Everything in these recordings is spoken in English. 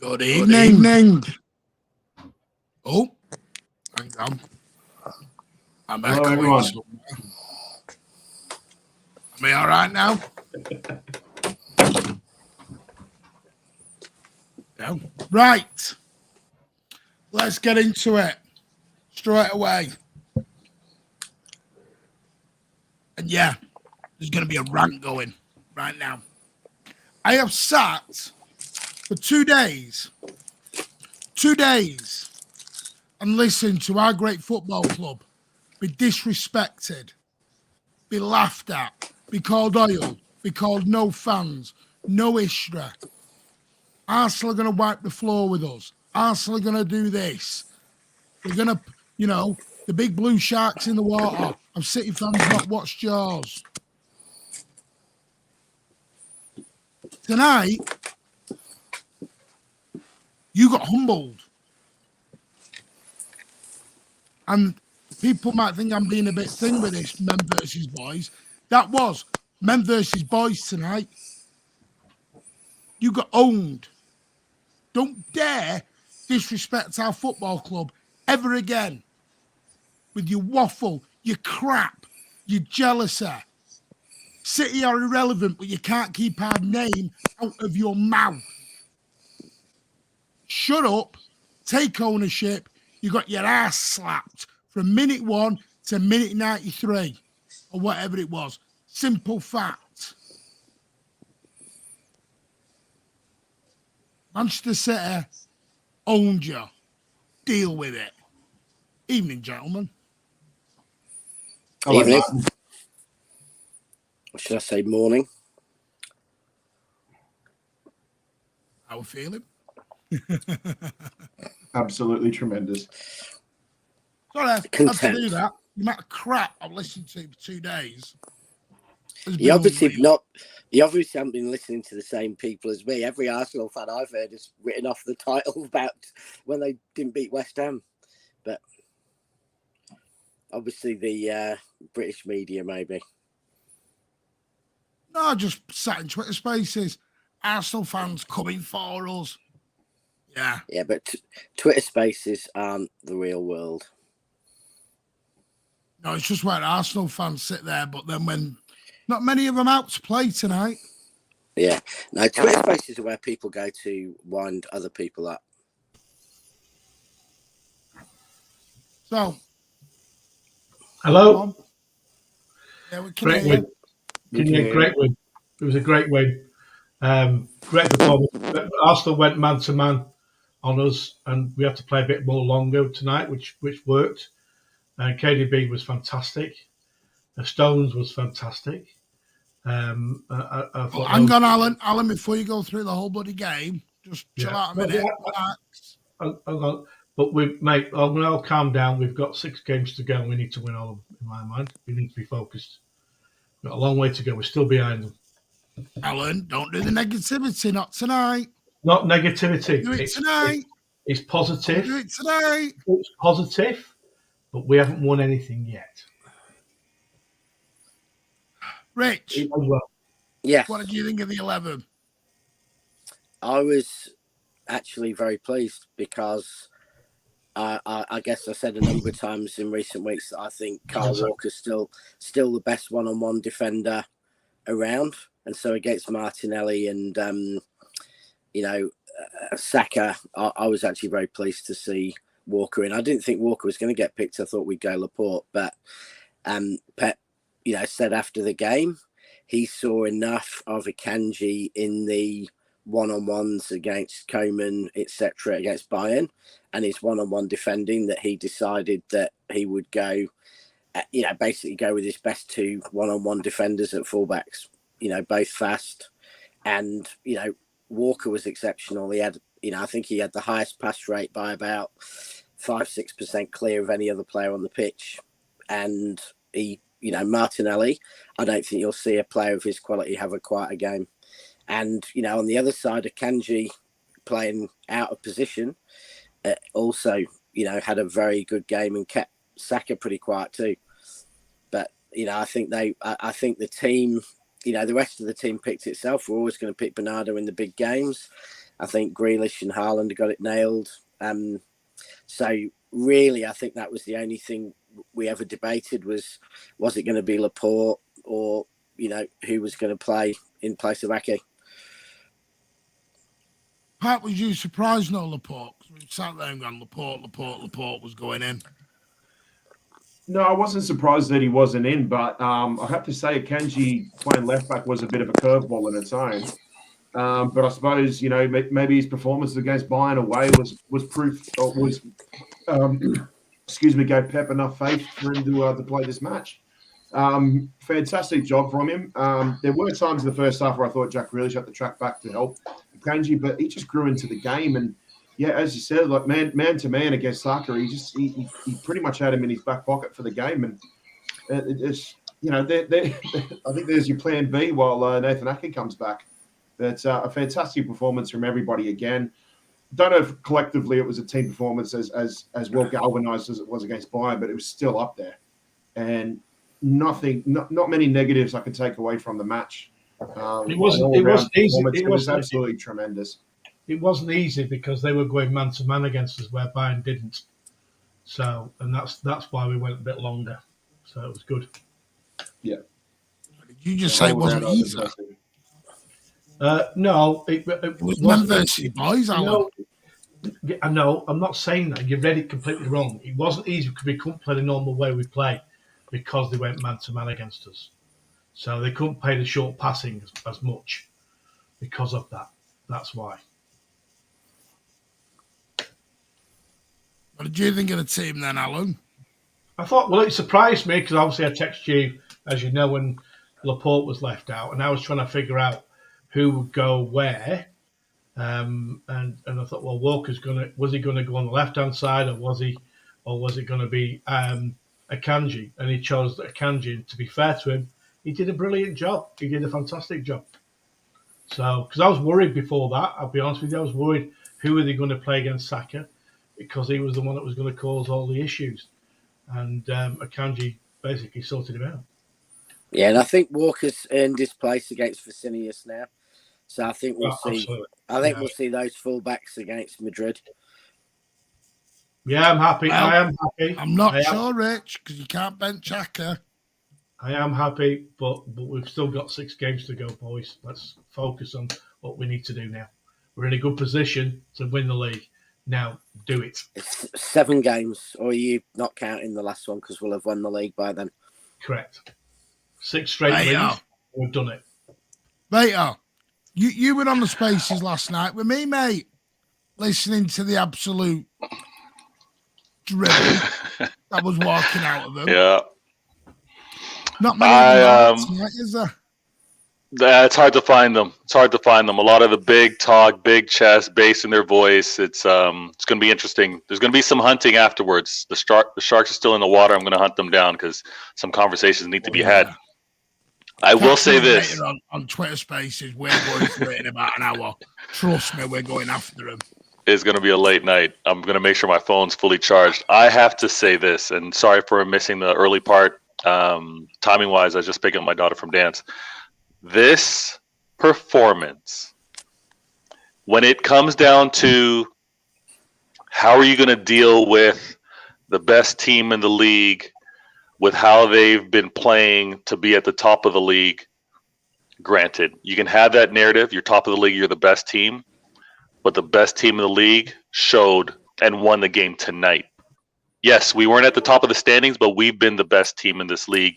Good evening. Oh, hang on. I'm echoing somewhere. Am I all right now? No. Right. Let's get into it straight away. And yeah, there's going to be a rant going right now. I have sat for 2 days, and listened to our great football club be disrespected, be laughed at, be called oil, be called no fans, no history. Arsenal are going to wipe the floor with us. Arsenal are going to do this. We're going to, the big blue sharks in the water. Have City fans not watched Jaws? Tonight, you got humbled. And people might think I'm being a bit thin with this men versus boys. That was men versus boys tonight. You got owned. Don't dare disrespect our football club ever again with your waffle, your crap, your jealousy. City are irrelevant, but you can't keep our name out of your mouth. Shut up, take ownership. You got your ass slapped from minute 1 to minute 93 or whatever it was. Simple fact. Manchester City owned you. Deal with it. Evening, gentlemen. Evening. Or should I say morning? How we feeling? Absolutely tremendous. Sorry, I had to do that. The amount of crap I've listened to for 2 days. You obviously haven't been listening to the same people as me. Every Arsenal fan I've heard has written off the title about when they didn't beat West Ham. But obviously the British media, maybe. No, I just sat in Twitter spaces. Arsenal fans coming for us. Yeah. Yeah, but Twitter spaces aren't the real world. No, it's just where Arsenal fans sit there, but then when not many of them out to play tonight. Yeah. No, Twitter spaces are where people go to wind other people up. So. Hello. Yeah, we can great win. Great win. It was a great win. Great performance. Arsenal went man to man on us, and we had to play a bit more longer tonight, which worked. And KDB was fantastic. The Stones was fantastic. Hang on, Alan, before you go through the whole bloody game, just chill out a minute. Hang on. But I'll calm down. We've got 6 games to go, and we need to win all of them, in my mind. We need to be focused. We've got a long way to go. We're still behind them. Alan, don't do the negativity. Not tonight. Not negativity. Do it tonight. It's positive. Do it tonight. It's positive, but we haven't won anything yet. Rich. Yeah. What did you think of the 11? I was actually very pleased because I guess I said a number of times in recent weeks that I think Kyle Walker's still the best one-on-one defender around. And so against Martinelli and, Saka, I was actually very pleased to see Walker in. I didn't think Walker was going to get picked. I thought we'd go Laporte. But Pep, said after the game, he saw enough of Akanji in the one-on-ones against Coman, etc., against Bayern, and his one-on-one defending that he decided that he would go, basically go with his best 2 one-on-one defenders at fullbacks, both fast. And, Walker was exceptional. He had, I think he had the highest pass rate by about 5-6% clear of any other player on the pitch. And he, Martinelli, I don't think you'll see a player of his quality have a quieter game. And, on the other side, Akanji playing out of position also, had a very good game and kept Saka pretty quiet too. But, I think the team, the rest of the team picked itself. We're always going to pick Bernardo in the big games. I think Grealish and Haaland got it nailed. So really, I think that was the only thing we ever debated was it going to be Laporte or, who was going to play in place of Ake. Pat, was you surprised no Laporte? Because we sat there and gone, Laporte was going in. No, I wasn't surprised that he wasn't in, but I have to say Akanji playing left back was a bit of a curveball in its own. But I suppose, maybe his performance against Bayern away was proof, or was, gave Pep enough faith for him to play this match. Fantastic job from him. There were times in the first half where I thought Jack Grealish had to track back to help Akanji, but he just grew into the game. And yeah, as you said, like man to man against Saka, he pretty much had him in his back pocket for the game. And it's, I think there's your plan B while Nathan Ake comes back. That's a fantastic performance from everybody again. Don't know if collectively it was a team performance as well galvanised as it was against Bayern, but it was still up there. And not many negatives I can take away from the match. It wasn't easy. It was absolutely tremendous. It wasn't easy because they were going man to man against us, where Bayern didn't. So, and that's why we went a bit longer. So it was good. Yeah. Did you just say it wasn't easy? No, it wasn't versus boys. I know. I'm not saying that. You read it completely wrong. It wasn't easy because we couldn't play the normal way we play because they went man to man against us. So they couldn't play the short passing as much because of that. That's why. What did you think of the team then, Alan? I thought, well, it surprised me because obviously I texted you, as you know, when Laporte was left out, and I was trying to figure out who would go where. And I thought, well, was he gonna go on the left hand side, or was it going to be Akanji? And he chose Akanji. And to be fair to him, he did a brilliant job. He did a fantastic job. So, because I was worried before that, I'll be honest with you, I was worried who were they going to play against Saka, because he was the one that was going to cause all the issues. And Akanji basically sorted him out. Yeah, and I think Walker's earned his place against Vicinius now. So I think we'll see. Absolutely. I think we'll see those fullbacks against Madrid. Yeah, I'm happy. I am happy. I'm not sure, Rich, because you can't bench Xhaka. I am happy, but we've still got 6 games to go, boys. Let's focus on what we need to do now. We're in a good position to win the league. Now, do it. It's 7 games, or are you not counting the last one because we'll have won the league by then? Correct. 6 straight wins. We've done it. Later, you were on the Spaces last night with me, mate, listening to the absolute dribble that was walking out of them. Yeah. Not many tonight, is there? It's hard to find them. A lot of the big talk, big chest, bass in their voice. It's going to be interesting. There's going to be some hunting afterwards. The sharks are still in the water. I'm going to hunt them down because some conversations need to be had. I will say this. On Twitter Spaces, we're going for it in about an hour. Trust me, we're going after them. It's going to be a late night. I'm going to make sure my phone's fully charged. I have to say this, and sorry for missing the early part. Timing-wise, I just picked up my daughter from dance. This performance, when it comes down to how are you going to deal with the best team in the league, with how they've been playing to be at the top of the league, granted, you can have that narrative, you're top of the league, you're the best team, but the best team in the league showed and won the game tonight. Yes, we weren't at the top of the standings, but we've been the best team in this league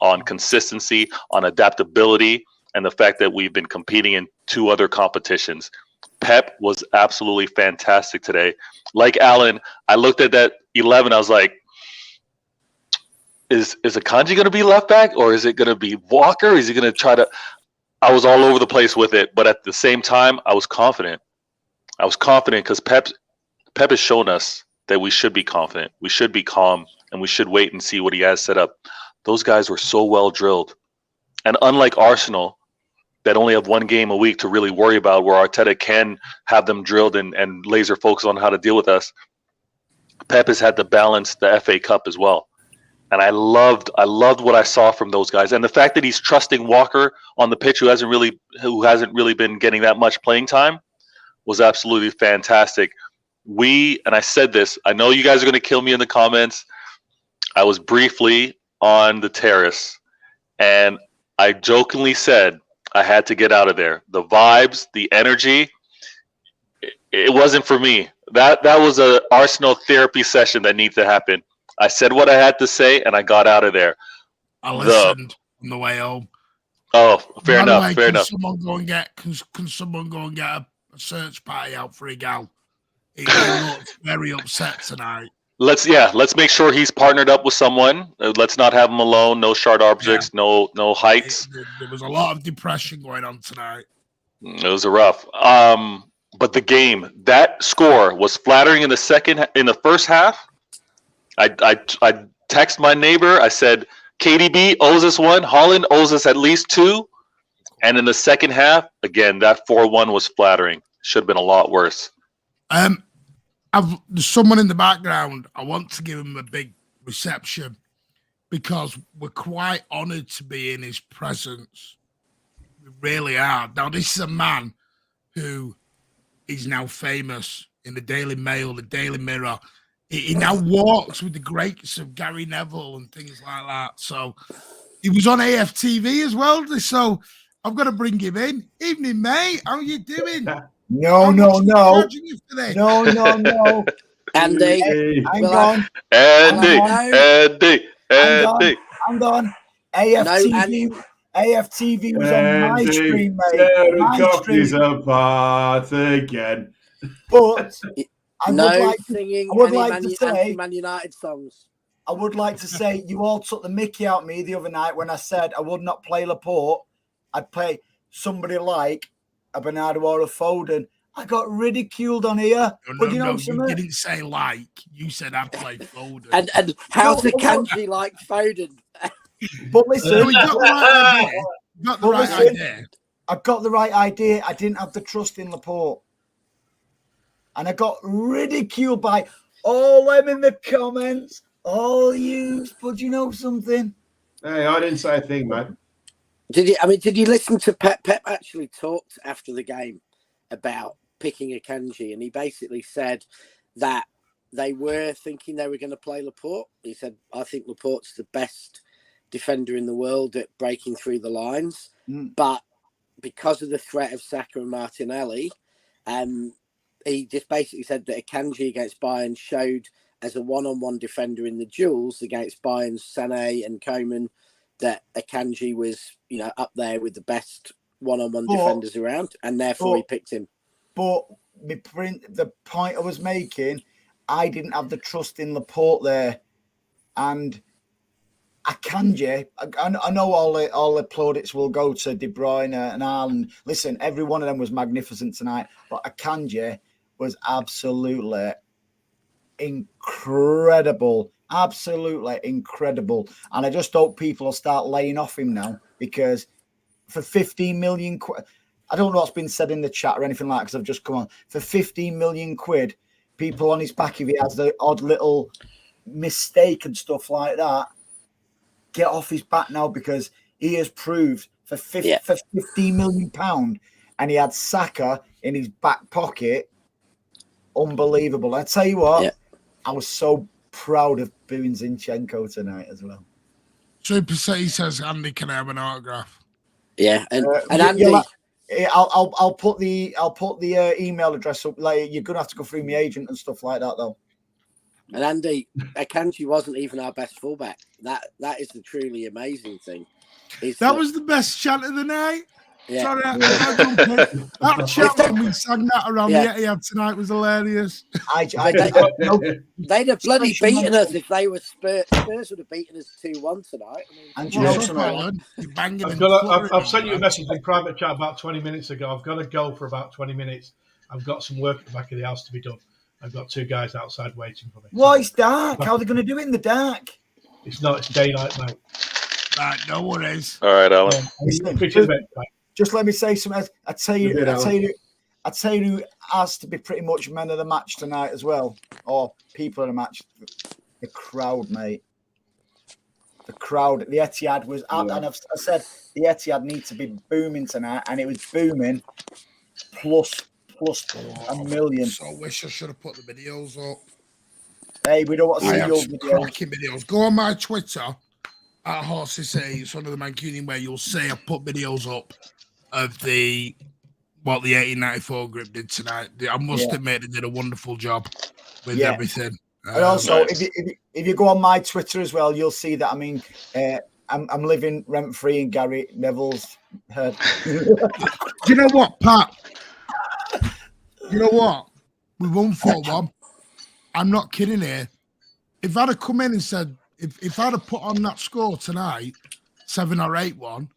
on consistency, on adaptability, and the fact that we've been competing in 2 other competitions. Pep was absolutely fantastic today. Like Alan, I looked at that 11, I was like, is Akanji going to be left back, or is it going to be Walker? Is he going to try to – I was all over the place with it, but at the same time, I was confident. I was confident because Pep has shown us that we should be confident. We should be calm, and we should wait and see what he has set up. Those guys were so well drilled. And unlike Arsenal, that only have 1 game a week to really worry about, where Arteta can have them drilled and laser focus on how to deal with us, Pep has had to balance the FA Cup as well. And I loved what I saw from those guys. And the fact that he's trusting Walker on the pitch, who hasn't really been getting that much playing time, was absolutely fantastic. And I said this, I know you guys are going to kill me in the comments. I was briefly on the terrace, and I jokingly said I had to get out of there. The vibes, the energy, it wasn't for me. That was a Arsenal therapy session that needs to happen. I said what I had to say, and I got out of there. I listened on the way home. Oh, fair By the enough. way, Fair enough. Can someone go and get a search party out for a gal? He looks very upset tonight. Let's make sure he's partnered up with someone. Let's not have him alone. No sharp objects. No heights. There was a lot of depression going on tonight. It was a rough. But the game, that score was flattering in the first half. I text my neighbor. I said, KDB owes us one. Haaland owes us at least two. And in the second half, again, that 4-1 was flattering. Should have been a lot worse. There's someone in the background. I want to give him a big reception because we're quite honoured to be in his presence. We really are. Now, this is a man who is now famous in the Daily Mail, the Daily Mirror. He now walks with the greats of Gary Neville and things like that. So he was on AFTV as well. So I've got to bring him in. Evening, mate. How are you doing? No. Andy, Hang on. Andy. Hang on. AFTV was on my screen, mate. Tearing copies apart again. But I no would singing like to any say, Man United songs. I would like to say you all took the mickey out of me the other night when I said I would not play Laporte. I'd play somebody like a Bernardo or a Foden. I got ridiculed on here. No, you didn't say like. You said I'd play Foden. And how's the country like Foden? But listen, You got the right idea. Got the right idea. I've got the right idea. I didn't have the trust in Laporte. And I got ridiculed by all them in the comments. All you, but you know something? Hey, I didn't say a thing, mate. Did you listen to Pep? Pep actually talked after the game about picking Akanji, and he basically said that they were thinking they were going to play Laporte. He said, I think Laporte's the best defender in the world at breaking through the lines. But because of the threat of Saka and Martinelli, he just basically said that Akanji against Bayern showed as a one-on-one defender in the duels against Bayern's Sané and Koeman that Akanji was, up there with the best one-on-one defenders around, and therefore he picked him. But the point I was making, I didn't have the trust in Laporte there, and Akanji. I know all the plaudits will go to De Bruyne and Haaland. Listen, every one of them was magnificent tonight, but Akanji was absolutely incredible. Absolutely incredible. And I just hope people will start laying off him now, because for 15 million quid, I don't know what's been said in the chat or anything like that, because I've just come on. For 15 million quid, people on his back, if he has the odd little mistake and stuff like that, get off his back now, because he has proved for 15 million pound, and he had Saka in his back pocket. Unbelievable. I tell you what, I was so proud of booing Zinchenko tonight as well. Super C says, Andy, can I have an autograph? Yeah, and Andy, I'll put the email address up. Like, you're gonna have to go through my agent and stuff like that, though. And Andy, Akanji wasn't even our best fullback. That is the truly amazing thing. That was the best chant of the night. Yeah. Sorry, that chant when we sang that around the Etihad tonight was hilarious. They'd have bloody beaten us if they were Spurs. Spurs would have beaten us 2-1 tonight. And you know something? I've sent you a message in private chat about 20 minutes ago. I've got to go for about 20 minutes. I've got some work at the back of the house to be done. I've got two guys outside waiting for me. Well, it's dark. How are they going to do it in the dark? It's not. It's daylight, mate. Right, no worries. All right, Alan. Just let me say something. I tell you who has to be pretty much men of the match tonight as well, or people of the match. The crowd, mate. The crowd. The Etihad was up, and I said the Etihad needs to be booming tonight, and it was booming. Plus plus a million. So I wish I should have put the videos up. Hey, we don't want to I see have your some videos. cracking videos. Go on my Twitter at Horsey Say. It's under the Mancunian where you'll see I put videos up of what the 1894 group did tonight. I must admit they did a wonderful job with everything. And also, Nice. if you go on my Twitter as well, you'll see that. I mean, I'm living rent free in Gary Neville's head. Do you know what, Pat? You know what? We won 4-1. I'm not kidding here. If I'd have come in and said, if I'd have put on that score tonight, 7 or 8-1,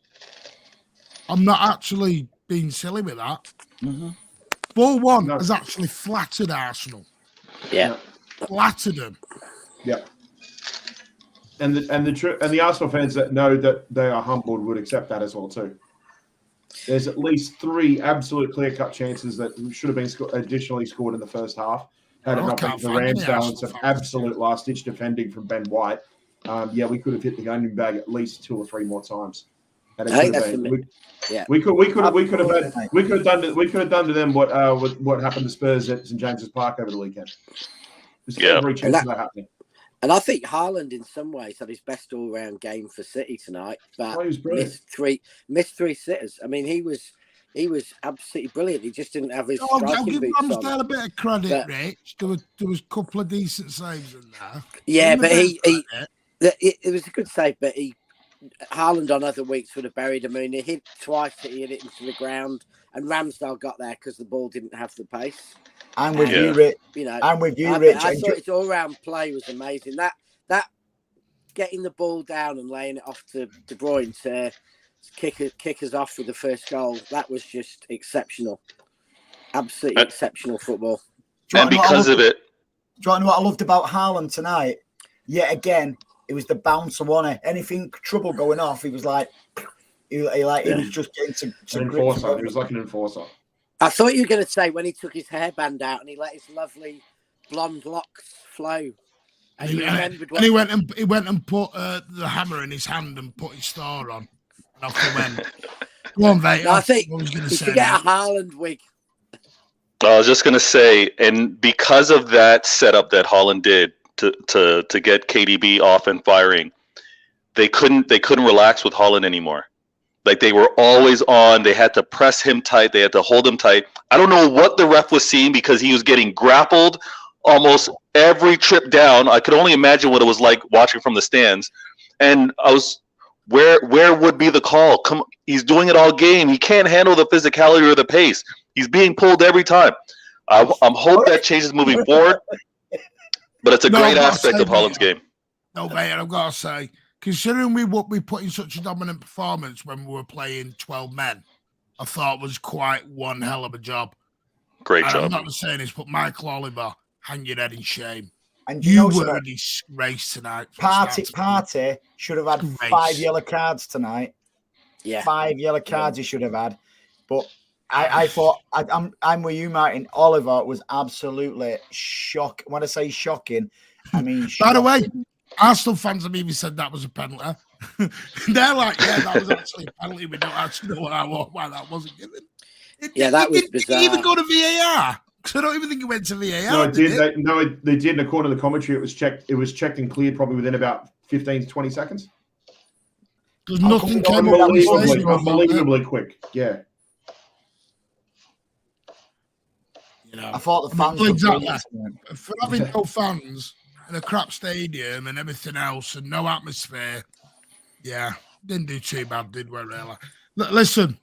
I'm not actually being silly with that. 4-1 has actually flattered Arsenal. Yeah. Flattered them. Yeah. And the Arsenal fans that know that they are humbled would accept that as well too. There's at least 3 absolute clear-cut chances that should have been additionally scored in the first half. Had it not been for Ramsdale and some absolute last-ditch defending from Ben White. We could have hit the onion bag at least 2 or 3 more times. And it could have been. We could have done to them what happened to Spurs at St James's Park over the weekend. There's every chance of that happening. And I think Haaland, in some ways, had his best all-round game for City tonight, but missed three sitters. I mean, he was absolutely brilliant. He just didn't have his striking I'll give boots on. Ramsdale a bit of credit, Rich. There was a couple of decent saves in there. Yeah, but it was a good save, but Haaland on other weeks would have buried him. I mean, he hit twice, he hit it into the ground, and Ramsdale got there because the ball didn't have the pace. I'm with you, Rich. I'm with you, Rich. I thought his all-round play was amazing. That getting the ball down and laying it off to De Bruyne to kick us off with the first goal, that was just exceptional. Absolutely exceptional football. And because of it... Do you know what I loved about Haaland tonight? Yet again, it was the bouncer, wasn't it? Anything trouble going off, he was like... He was just getting to enforcer. He was like an enforcer. I thought you were going to say when he took his hairband out and he let his lovely blonde locks flow. And he remembered what... And he went and put the hammer in his hand and put his star on. And off he went. Go on, mate. I think you should get a Haaland wig. I was just going to say, and because of that setup that Haaland did to get KDB off and firing, they couldn't relax with Haaland anymore. Like, they were always on. They had to press him tight. They had to hold him tight. I don't know what the ref was seeing because he was getting grappled almost every trip down. I could only imagine what it was like watching from the stands. And I was, where would be the call? Come, he's doing it all game. He can't handle the physicality or the pace. He's being pulled every time. I'm hope that changes moving forward. But it's a great aspect of Haaland's game. No, mate, I've got to say, considering we put in such a dominant performance when we were playing 12 men, I thought was quite one hell of a job. Great job. I'm not saying this, but Michael Oliver, hang your head in shame. And you were in this race tonight. Party should have had 5 yellow cards tonight. Yeah, 5 yellow cards he should have had. But I thought I'm with you, Martin. Oliver was absolutely shocked. When I say shocking, I mean. By the way, Arsenal fans have even said that was a penalty. They're like, yeah, that was actually a penalty. We don't actually know why that wasn't given. That was bizarre. Did it even go to VAR? Because I don't even think it went to VAR. No, they did. And according to the commentary, it was checked and cleared probably within about 15 to 20 seconds. Because nothing came unbelievably quick. Yeah. I thought the fans were for having no fans and a crap stadium and everything else and no atmosphere. Yeah, didn't do too bad, did we, really? Listen,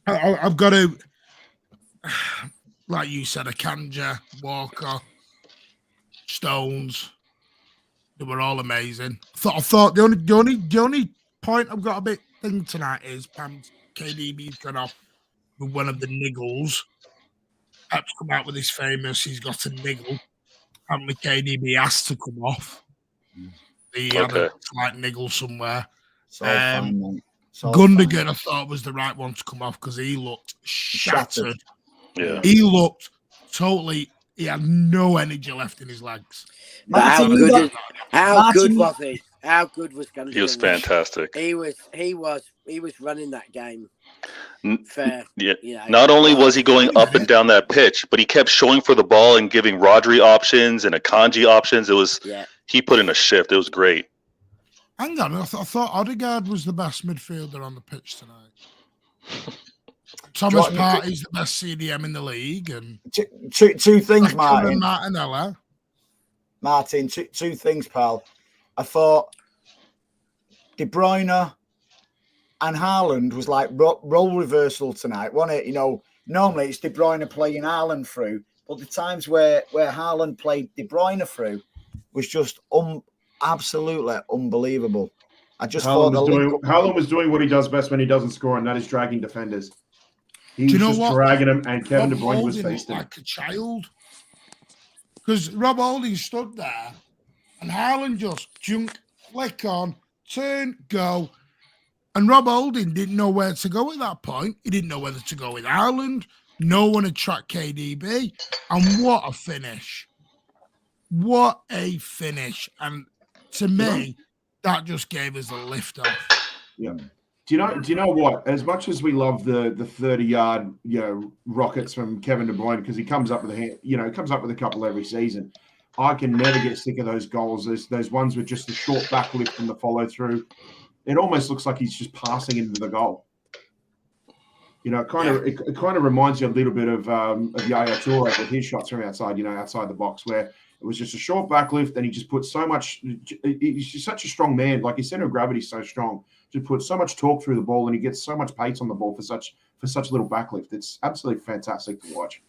I've got to, like you said, Akanji, Walker, Stones, they were all amazing. I thought the only point I've got a bit thing tonight is KDB's gone off with one of the niggles. Pep's come out with his famous, he's got a niggle. And the KDB has to come off. He had a slight niggle somewhere. Gundogan, I thought, was the right one to come off because he looked shattered. Yeah. He looked totally, he had no energy left in his legs. How good was he? How good was Gundogan? He was fantastic. He was running that game. Fair. Yeah. Not only was he going up and down that pitch, but he kept showing for the ball and giving Rodri options and Akanji options. It was he put in a shift. It was great. Hang on, I thought Odegaard was the best midfielder on the pitch tonight. Thomas Partey's the best CDM in the league, and two things, Martin. Martinella. Martin, two things, pal. I thought De Bruyne and Haaland was like role reversal tonight, wasn't it? You know, normally it's De Bruyne playing Haaland through, but the times where Haaland played De Bruyne through was just absolutely unbelievable. I just thought Haaland was doing what he does best when he doesn't score, and that is dragging defenders. He was just dragging them, and Kevin De Bruyne was facing like a child. Because Rob Holding stood there, and Haaland just flick on, turn, go. And Rob Holding didn't know where to go at that point. He didn't know whether to go with Haaland. No one had tracked KDB. And what a finish. What a finish. And to me, that just gave us a lift off. Yeah. Do you know what? As much as we love the 30-yard rockets from Kevin De Bruyne, because he comes up with a couple every season, I can never get sick of those goals. Those ones with just the short back lift and the follow through. It almost looks like he's just passing into the goal. You know, it kind of reminds you a little bit of Yaya Toure with his shots from outside the box, where it was just a short back lift, and he just put so much. He's just such a strong man. Like, his center of gravity is so strong. Just put so much torque through the ball, and he gets so much pace on the ball for such little back lift. It's absolutely fantastic to watch.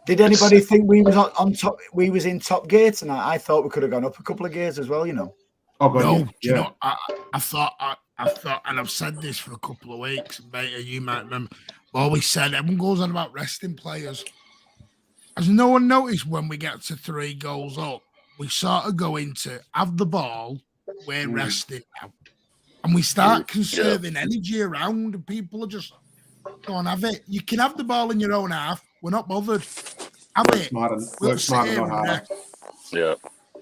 Did anybody think we was on top? We was in top gear tonight. I thought we could have gone up a couple of gears as well. You know. Oh, God, no, yeah. You know, I thought, and I've said this for a couple of weeks, and Beta, you might remember, I always said, everyone goes on about resting players. As no one noticed, when we get to 3 goals up, we sort of go into have the ball, we're resting now. And we start conserving energy around, and people are just, go on, have it. You can have the ball in your own half. We're not bothered. Have it. Work smarter, not harder. Yeah.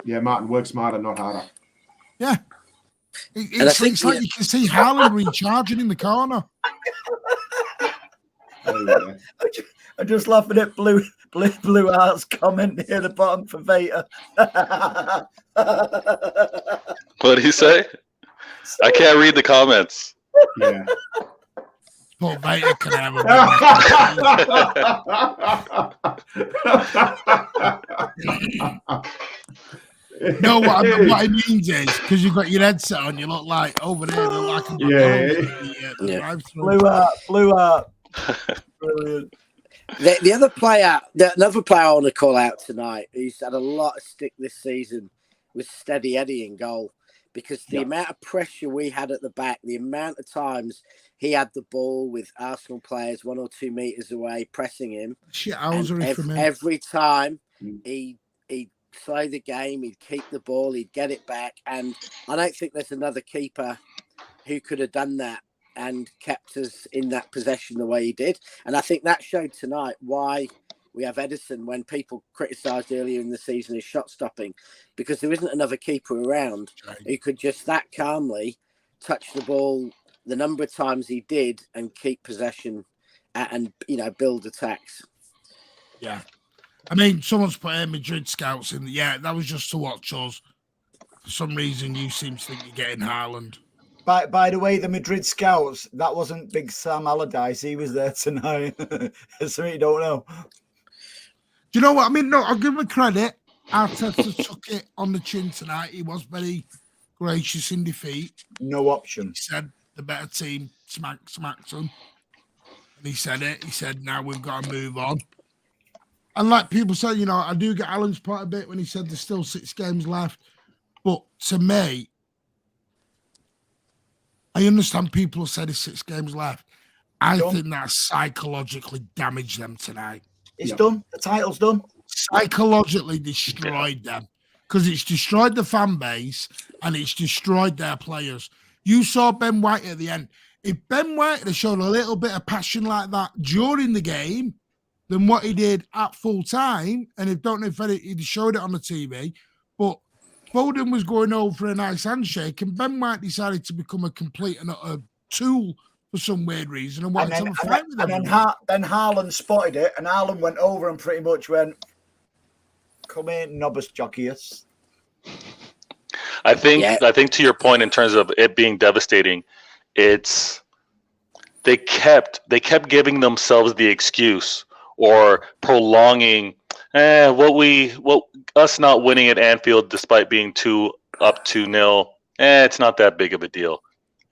Yeah, Martin, work smarter, not harder. Yeah. It's like you can see Haaland recharging in the corner. I'm just laughing at Blue Heart's comment near the bottom for Veta. What did he say? I can't read the comments. Yeah. Poor Veta can have a No, what it means is, because you've got your headset on, you look like over there. Like Blue Heart. Brilliant. The other player, another player I want to call out tonight, who's had a lot of stick this season, was Steady Eddie in goal. Because the amount of pressure we had at the back, the amount of times he had the ball with Arsenal players 1 or 2 meters away pressing him. Every time he'd slow the game, he'd keep the ball, he'd get it back. And I don't think there's another keeper who could have done that and kept us in that possession the way he did. And I think that showed tonight why we have Edison, when people criticised earlier in the season his shot stopping, because there isn't another keeper around who could just that calmly touch the ball the number of times he did and keep possession and build attacks. Yeah. I mean, someone's put Madrid scouts in. Yeah, that was just to watch us. For some reason, you seem to think you're getting Haaland. By the way, the Madrid scouts, that wasn't Big Sam Allardyce. He was there tonight. So you don't know. Do you know what I mean? No, I'll give him credit. Arteta took it on the chin tonight. He was very gracious in defeat. No option. He said the better team smacked them. And he said it. He said, now we've got to move on. And like people say, I do get Alan's part a bit when he said there's still 6 games left. But to me, I understand people have said there's 6 games left. I think that psychologically damaged them tonight. It's done. The title's done. Psychologically destroyed them, because it's destroyed the fan base and it's destroyed their players. You saw Ben White at the end. If Ben White had shown a little bit of passion like that during the game than what he did at full time, and I don't know if he showed it on the TV, but Foden was going over for a nice handshake, and Ben White decided to become a complete and utter tool for some weird reason and wanted to have a fight with him. And then Haaland spotted it, and Haaland went over and pretty much went, "Come here, nobbus jockeyus." I think to your point in terms of it being devastating, it's they kept giving themselves the excuse or prolonging us not winning at Anfield despite being 2-0. It's not that big of a deal.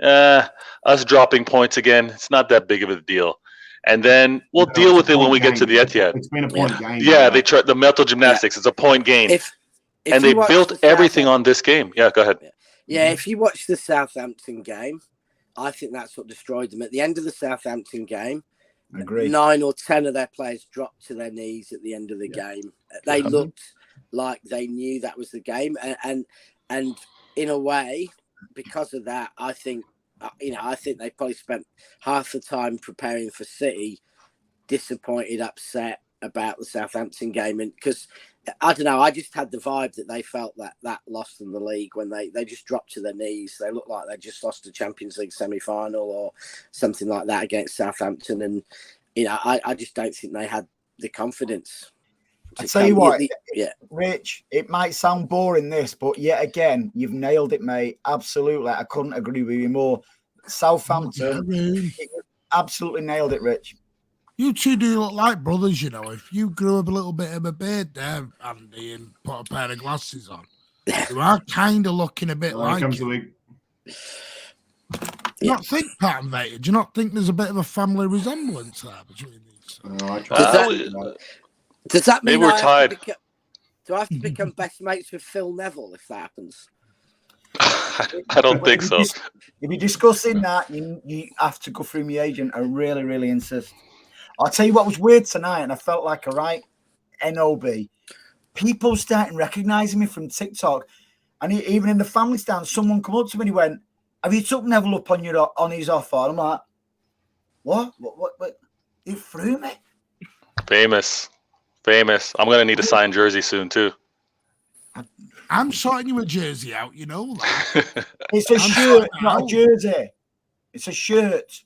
Us dropping points again, it's not that big of a deal. And then we'll deal with it when we get to the Etihad. It's been a point game. Yeah, they tried the mental gymnastics. It's a point game. And they built everything on this game. Yeah, go ahead. Yeah, if you watch the Southampton game, I think that's what destroyed them. At the end of the Southampton game, I agree. 9 or 10 of their players dropped to their knees at the end of the game. They looked like they knew that was the game. And in a way, because of that, I think they probably spent half the time preparing for City, disappointed, upset about the Southampton game. And because, I don't know, I just had the vibe that they felt that lost them the league when they just dropped to their knees. They looked like they just lost a Champions League semi-final or something like that against Southampton. And, I just don't think they had the confidence. I tell you what, Rich, it might sound boring this, but yet again, you've nailed it, mate. Absolutely. I couldn't agree with you more. Southampton, absolutely nailed it, Rich. You two do look like brothers, If you grew up a little bit of a beard there, Andy, and put a pair of glasses on, you are kind of looking a bit like you. Do you not think, Pat and Vader, do you not think there's a bit of a family resemblance there between these? Does that mean we're tied? Do I have to become best mates with Phil Neville if that happens? I don't think so. If you're discussing that, you have to go through my agent. I really, really insist. I'll tell you what was weird tonight, and I felt like a right NOB. People starting recognising me from TikTok, and even in the family stand, someone come up to me and he went, "Have you took Neville up on his offer?" And I'm like, "What? You threw me?" Famous. I'm going to need a signed jersey soon, too. I'm sorting you a jersey out, you know that. It's a shirt, not a jersey. It's a shirt.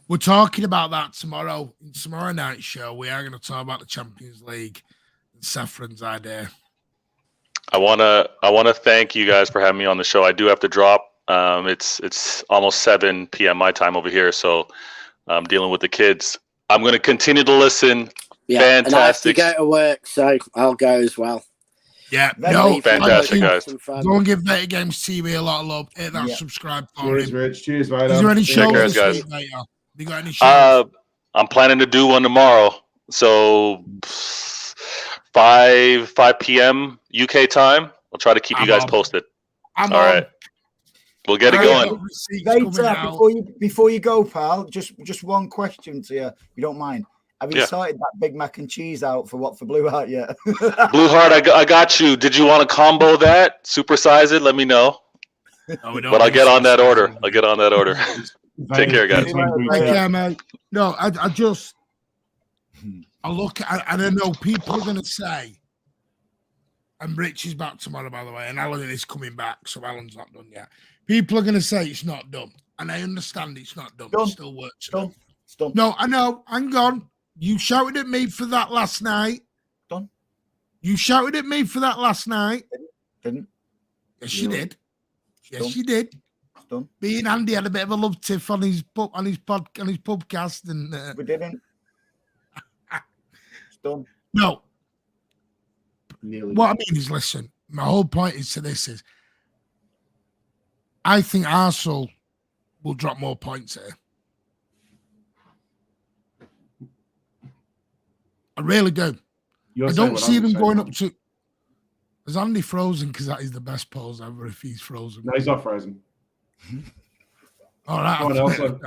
We're talking about that tomorrow. In tomorrow night's show, we are going to talk about the Champions League and Saffron's idea. I want to thank you guys for having me on the show. I do have to drop. It's almost 7 p.m. my time over here, so I'm dealing with the kids. I'm going to continue to listen. Yeah, fantastic. And I have to go to work, so I'll go as well. Yeah, fantastic, guys. Go and give Better Games TV a lot of love. Hit that subscribe for Cheers, him. Rich. Cheers, mate. Is there any shows care, this guys. week, mate? Have you got any shows? I'm planning to do one tomorrow. So 5 p.m. UK time. I'll try to keep you guys posted. All right. We'll get it going. Later, before you go, pal, just one question to you, if you don't mind. Have you sorted that Big Mac and cheese out for Blue Heart yet? Blue Heart, I got you. Did you want to combo that? Supersize it? Let me know. But I'll get on that order. Take care, guys. Take care, mate. No, I look, and I know people are going to say, and Rich is back tomorrow, by the way, and Alan is coming back, so Alan's not done yet. People are going to say it's not done, and I understand it's not done. It still works. It's done. No, I know. Hang on. You shouted at me for that last night. Done. You shouted at me for that last night. Didn't. Yes, you did. Yes, you did. Done. Me and Andy had a bit of a love tiff on his podcast, and we didn't. It's done. No. What I mean is, listen. My whole point is I think Arsenal will drop more points here. I really do. I don't see them going up to. Is Andy frozen? Because that is the best pose ever if he's frozen. No, he's not frozen. All right.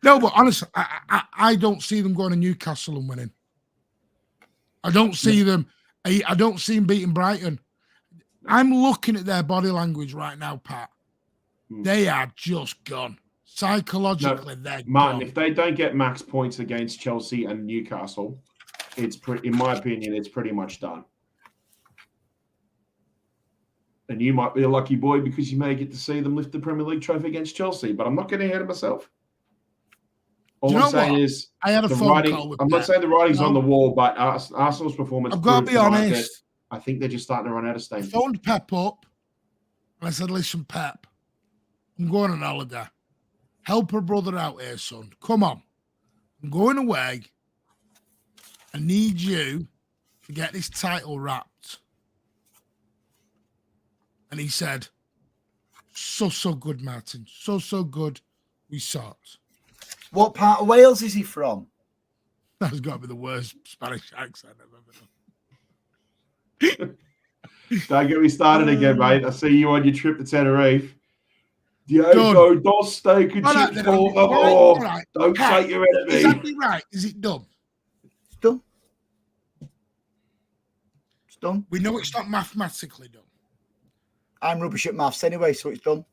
No, but honestly, I don't see them going to Newcastle and winning. I don't see them. I don't see them beating Brighton. I'm looking at their body language right now, Pat. They are just gone. Psychologically, they're Martin, gone. if they don't get max points against Chelsea and Newcastle, in my opinion, it's pretty much done. And you might be a lucky boy because you may get to see them lift the Premier League trophy against Chelsea. But I'm not getting ahead of myself. All I'm saying is I had a phone writing. call with I'm not Pep. saying the writing's No. on the wall, but Arsenal's performance. I've got to proved be tonight that honest. I think they're just starting to run out of steam. I phoned Pep up and I said, listen, Pep, I'm going on holiday. Help a brother out here, son. Come on. I'm going away. I need you to get this title wrapped. And he said, so good, Martin. So good. We saw it. What part of Wales is he from? That's got to be the worst Spanish accent I've ever done. Don't get me started again, mate. I see you on your trip to Tenerife. Diego dos steak and chips for favor. Right. Don't shake your head at me. Is that right? Is it done? It's done. It's done. We know it's not mathematically done. I'm rubbish at maths anyway, so it's done.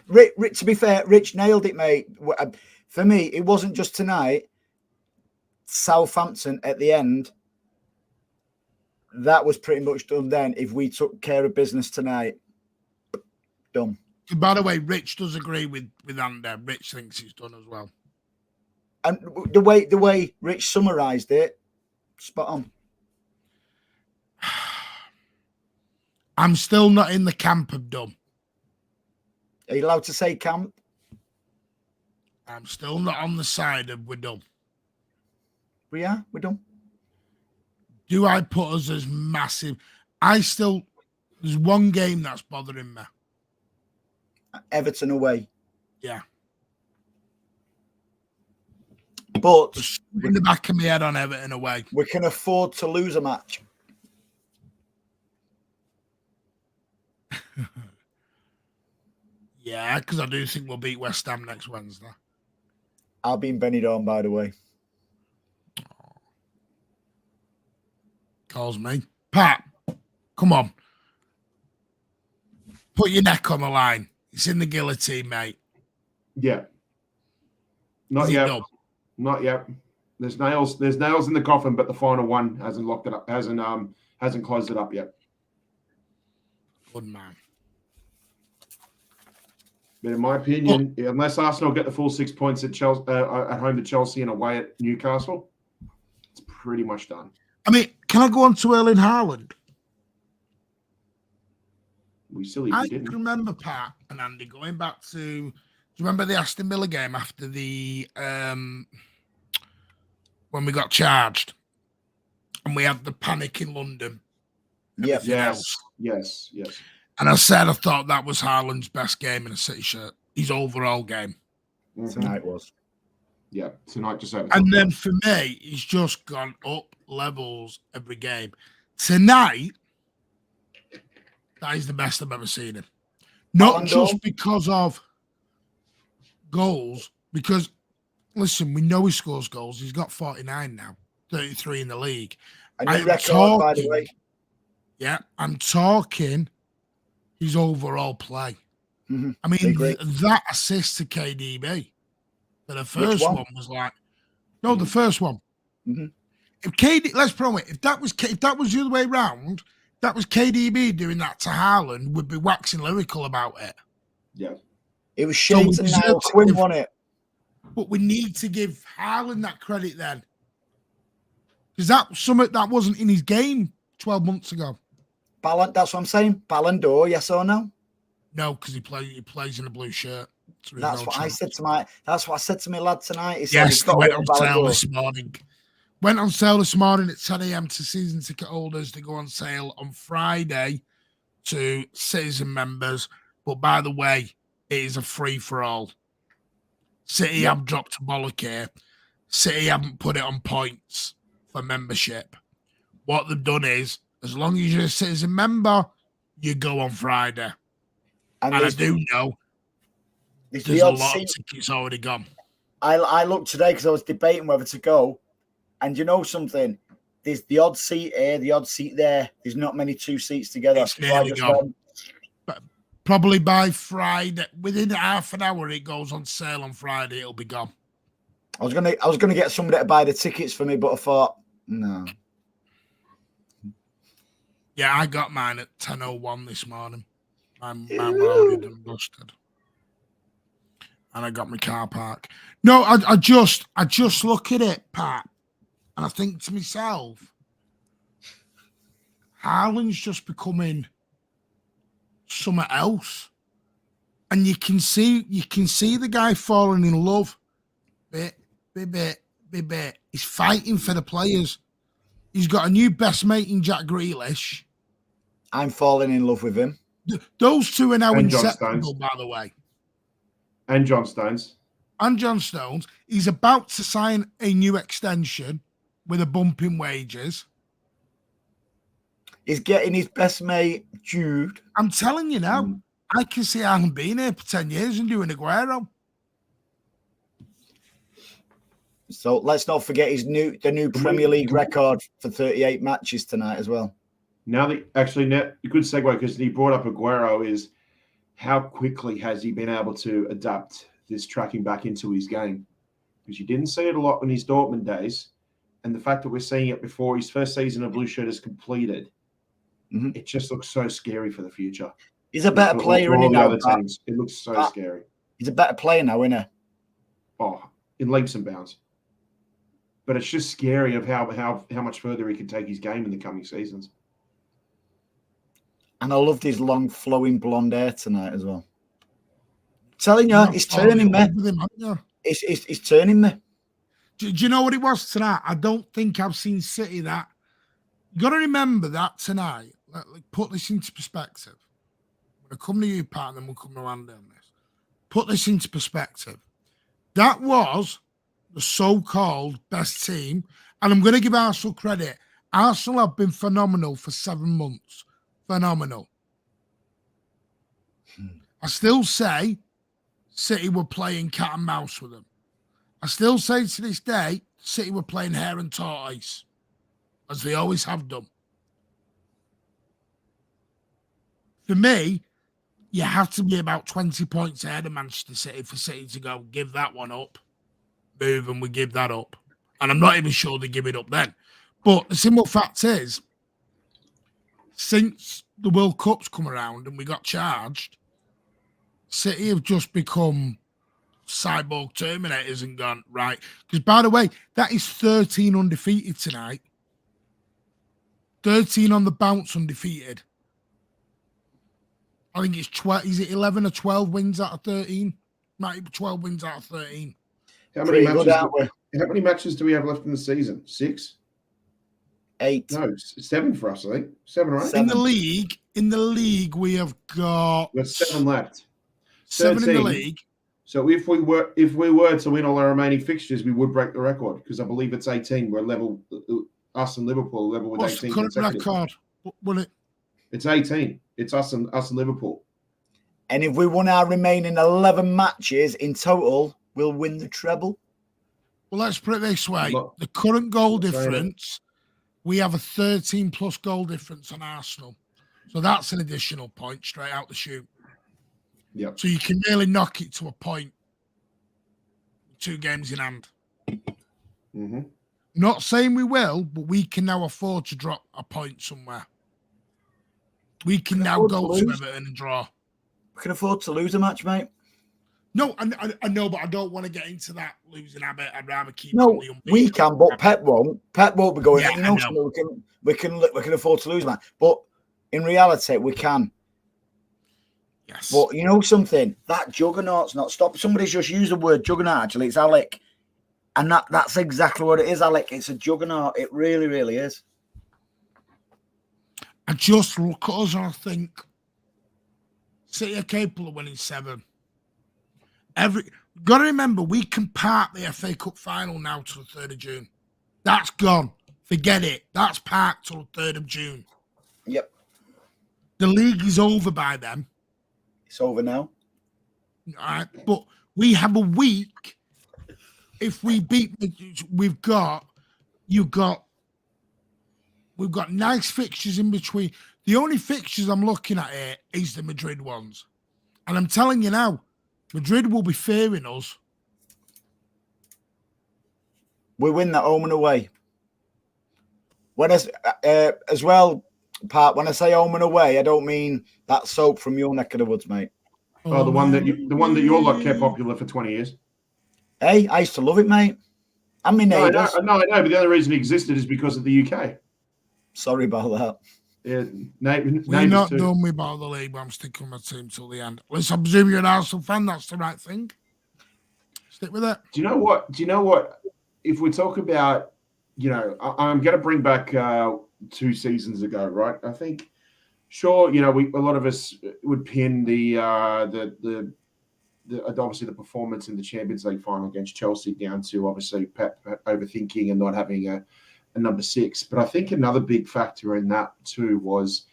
Rich, to be fair, Rich nailed it, mate. For me, it wasn't just tonight. Southampton at the end, that was pretty much done then. If we took care of business tonight, done. By the way, Rich does agree with Andy. Rich thinks it's done as well. And the way Rich summarised it, spot on. I'm still not in the camp of done. Are you allowed to say camp? I'm still not on the side of we're done. We are. We're done. Do I put us as massive? There's one game that's bothering me. Everton away. Yeah. But in the back of my head on Everton away. We can afford to lose a match. Yeah, because I do think we'll beat West Ham next Wednesday. I'll be in Benidorm, by the way. Calls me. Pat, come on. Put your neck on the line. It's in the guillotine, mate. Yeah. Not Is it yet. done? Not yet. There's nails in the coffin, but the final one hasn't locked it up, hasn't closed it up yet. Good man. But in my opinion, unless Arsenal get the full 6 points at Chelsea, at home to Chelsea and away at Newcastle, it's pretty much done. I mean, can I go on to Erling Haaland? We silly I if we didn't. remember, Pat and Andy, going back to, do you remember the Aston Villa game after the when we got charged and we had the panic in London? Yep. Yes. And I said I thought that was Haaland's best game in a City shirt, his overall game. Tonight was. Yeah, tonight just over. And then for me, he's just gone up levels every game. Tonight, that is the best I've ever seen him. Not just because of goals, because, listen, we know he scores goals. He's got 49 now, 33 in the league. A new record, by the way. Yeah, I'm talking his overall play. Mm-hmm. I mean, that assist to KDB. But the first one was like, no, the first one. Mm-hmm. If KD, let's promise, if that was the other way around, that was KDB doing that to Haaland, we'd be waxing lyrical about it. Yeah, it was shades and Niall Quinn won it. But we need to give Haaland that credit then, because that wasn't in his game 12 months ago. That's what I'm saying. Ballon d'Or, yes or no? No, because he plays in a blue shirt. So that's what I said to my lad tonight. He said yes, they went on sale this morning. Went on sale this morning at 10 a.m. to season ticket holders. They go on sale on Friday to citizen members. But by the way, it is a free for all. City have dropped a bollock here. City haven't put it on points for membership. What they've done is, as long as you're a citizen member, you go on Friday. And I do know there's a lot of tickets already gone. I looked today because I was debating whether to go. And you know something? There's the odd seat here, the odd seat there. There's not many two seats together. It's nearly gone. Probably by Friday, within half an hour, it goes on sale on Friday. It'll be gone. I was gonna get somebody to buy the tickets for me, but I thought, no. Yeah, I got mine at 10:01 this morning. Mine were loaded and busted. And I got my car park. No, I just look at it, Pat, and I think to myself, Haaland's just becoming something else. And you can see the guy falling in love bit. He's fighting for the players. He's got a new best mate in Jack Grealish. I'm falling in love with him. Those two are now And John inseparable, Stones. by the way. And John Stones. And John Stones. He's about to sign a new extension with a bump in wages. He's getting his best mate, Jude. I'm telling you now, I can see Haaland being here for 10 years and doing Aguero. So let's not forget the new Premier League record for 38 matches tonight as well. Now, a good segue, because he brought up Aguero, is how quickly has he been able to adapt this tracking back into his game? Because you didn't see it a lot in his Dortmund days, and the fact that we're seeing it before his first season of Blue Shirt is completed, it just looks so scary for the future. He's a better player in other teams. It looks so scary. He's a better player now, isn't he? Oh, in leaps and bounds. But it's just scary of how much further he can take his game in the coming seasons. And I loved his long flowing blonde hair tonight as well. Telling you, he's turning me. He's turning me. Do you know what it was tonight? I don't think I've seen City that. You got to remember that tonight. Put this into perspective. I'm going to come to you, Pat, and then we'll come to Andy on this. Put this into perspective. That was the so-called best team. And I'm going to give Arsenal credit. Arsenal have been phenomenal for 7 months. Phenomenal. I still say City were playing cat and mouse with them. I still say to this day, City were playing hare and tortoise, as they always have done. For me, you have to be about 20 points ahead of Manchester City for City to go, give that one up. Move, and we give that up. And I'm not even sure they give it up then. But the simple fact is, since the World Cup's come around and we got charged, City have just become cyborg Terminators and gone, right. Because, by the way, that is 13 undefeated tonight. 13 on the bounce undefeated. I think it's 12. Is it 11 or 12 wins out of 13? Might be 12 wins out of 13. How many matches do we have left in the season? 6? 8. No, 7 for us, I think. 7 or 8. In the league, we have got. We have 7 left. 7 in the league. So if we were to win all our remaining fixtures, we would break the record, because I believe it's 18. We're level. Us and Liverpool are level with What's 18. What's the current record? Will it? It's 18. It's us and Liverpool. And if we won our remaining 11 matches in total, we'll win the treble. Well, let's put it this way. The current goal difference, we have a 13-plus goal difference on Arsenal. So that's an additional point straight out the chute. Yep. So you can really knock it to a point. 2 games in hand. Mm-hmm. Not saying we will, but we can now afford to drop a point somewhere. We can now go to Everton and draw. We can afford to lose a match, mate. No, I know, but I don't want to get into that losing habit. I'd rather keep. No, we can, but Pep won't. Pep won't be going. Yeah, we can afford to lose, man. But in reality, we can. Yes. But you know something? That juggernaut's not stop. Somebody's just used the word juggernaut. Actually, it's Alec, and that's exactly what it is, Alec. It's a juggernaut. It really, really is. I just look at us and I think City are capable of winning 7. Got to remember, we can park the FA Cup final now to the 3rd of June. That's gone. Forget it. That's parked till the 3rd of June. Yep. The league is over by then. It's over now. All right, but we have a week. If we beat, we've got nice fixtures in between. The only fixtures I'm looking at here is the Madrid ones. And I'm telling you now, Madrid will be fearing us. We win that home and away. When as well, Part, when I say home and away, I don't mean that soap from your neck of the woods, mate. Oh, the one that your lot kept popular for 20 years. Hey, I used to love it, mate. And my neighbours. No, I know, but the only reason it existed is because of the UK. Sorry about that. Yeah, we're not done with about the league, but I'm sticking with my team till the end. Let's presume you're an Arsenal fan. That's the right thing. Stick with it. Do you know what? If we talk about, I'm going to bring back 2 seasons ago, right? I think, sure, a lot of us would pin the obviously the performance in the Champions League final against Chelsea down to obviously Pep overthinking and not having a number 6. But I think another big factor in that too was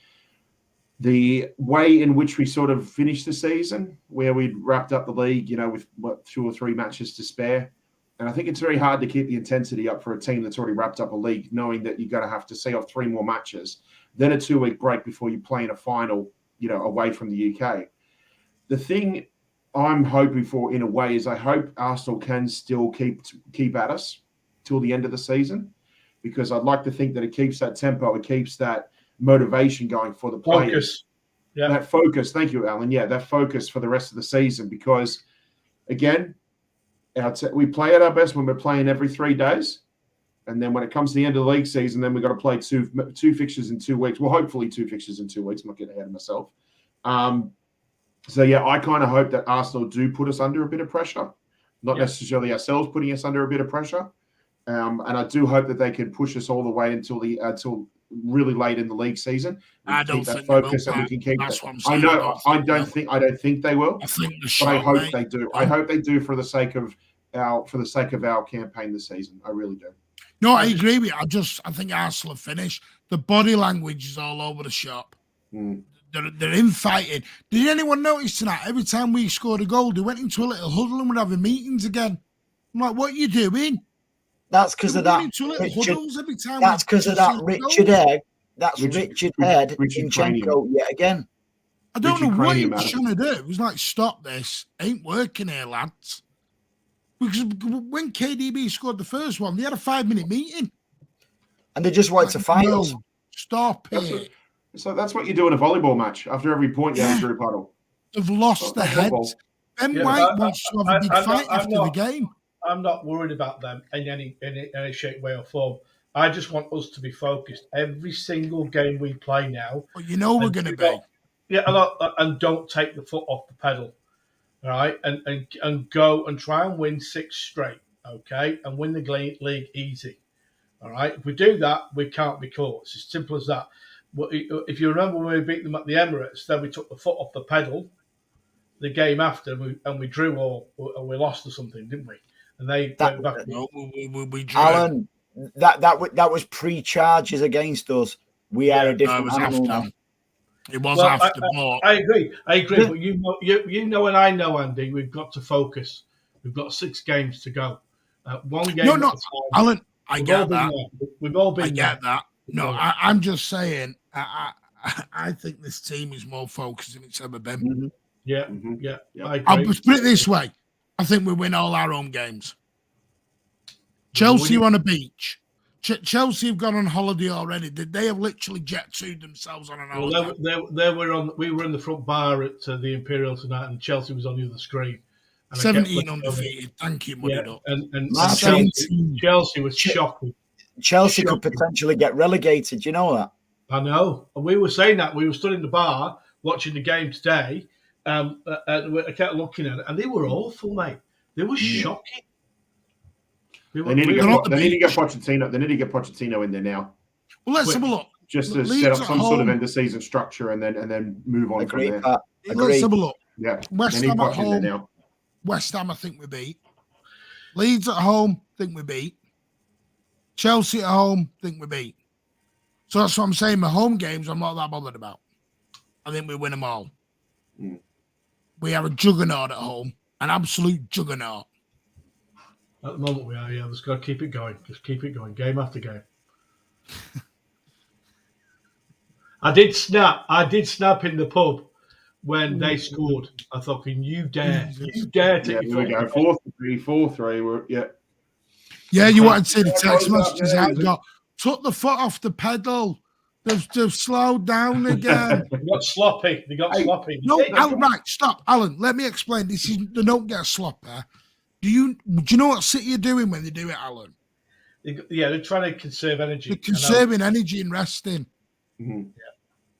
the way in which we sort of finished the season, where we'd wrapped up the league, with 2 or 3 matches to spare. And I think it's very hard to keep the intensity up for a team that's already wrapped up a league, knowing that you're going to have to see off 3 more matches, then a 2-week break before you play in a final, away from the UK. The thing I'm hoping for, in a way, is I hope Arsenal can still keep at us till the end of the season, because I'd like to think that it keeps that tempo, it keeps that motivation going for the players. Focus. Yeah. That focus. Thank you, Alan. Yeah, that focus for the rest of the season, because, again, we play at our best when we're playing every 3 days. And then when it comes to the end of the league season, then we've got to play two fixtures in 2 weeks. Well, hopefully 2 fixtures in 2 weeks. I'm not getting ahead of myself. So, yeah, I kind of hope that Arsenal do put us under a bit of pressure, not necessarily ourselves putting us under a bit of pressure. And I do hope that they can push us all the way until really late in the league season. I don't think focus they will, and we can keep that's that. what I'm saying. I don't think they will. I think but I hope they do. I hope they do for the sake of our campaign this season. I really do. No, I agree with you. I think Arsenal have finished. The body language is all over the shop. They're infighting. Did anyone notice tonight? Every time we scored a goal, they went into a little huddle and were having meetings again. I'm like, what are you doing? That's because of that. That's because of that Richard Egg. That's Richard Head Zinchenko yet again. I don't know what he was trying to do. It was like, stop this. Ain't working here, lads. Because when KDB scored the first one, they had a 5-minute meeting. And they just wanted to fight us. Stop it. So that's what you do in a volleyball match. After every point, you have a group huddle. They've lost their heads. Ben White wants to have a big fight after the game. I'm not worried about them in any shape, way, or form. I just want us to be focused every single game we play now. Well, we're going to be. Yeah, and don't take the foot off the pedal, all right? And go and try and win 6 straight, okay? And win the league easy, all right? If we do that, we can't be caught. It's as simple as that. If you remember when we beat them at the Emirates, then we took the foot off the pedal the game after, and we drew or we lost or something, didn't we? And they went back. We drew. Alan, that was pre-charges against us. We are a different animal now. It was after. I agree. But you know, and I know, Andy, we've got to focus. We've got 6 games to go. One game. No, Alan. I get that. We've all been. I get that. No, I'm just saying. I think this team is more focused than it's ever been. Mm-hmm. Yeah. I'll put it this way. I think we win all our own games. Chelsea are on a beach. Chelsea have gone on holiday already. They have literally jet-toed themselves on an holiday. We were in the front bar at the Imperial tonight, and Chelsea was on the other screen. And 17 undefeated. Thank you, Money. And Chelsea was shocking. Chelsea could potentially get relegated. You know that? I know. And we were saying that. We were stood in the bar watching the game today. And I kept looking at it, and they were awful, mate. They were shocking. They need to get Pochettino. They need to get Pochettino in there now. Well, let's have a look. Just to set up some sort of end of season structure, and then move on from there. Let's have a look. Yeah, West Ham at home. West Ham, I think we beat. Leeds at home, think we beat. Chelsea at home, think we beat. So that's what I'm saying. My home games, I'm not that bothered about. I think we win them all. We have a juggernaut at home, an absolute juggernaut. At the moment we are, yeah. Just got to keep it going. Just keep it going, game after game. I did snap in the pub when they scored. I thought, can you dare take it? We go 4-3. Yeah, you wanted to see the text messages out. Took the foot off the pedal. They've slowed down again. They got sloppy. They got sloppy. No, Alan, right, stop. Alan, let me explain. They don't get sloppy. Do you know what City are doing when they do it, Alan? They're trying to conserve energy. They're conserving energy and resting. Mm-hmm. Yeah.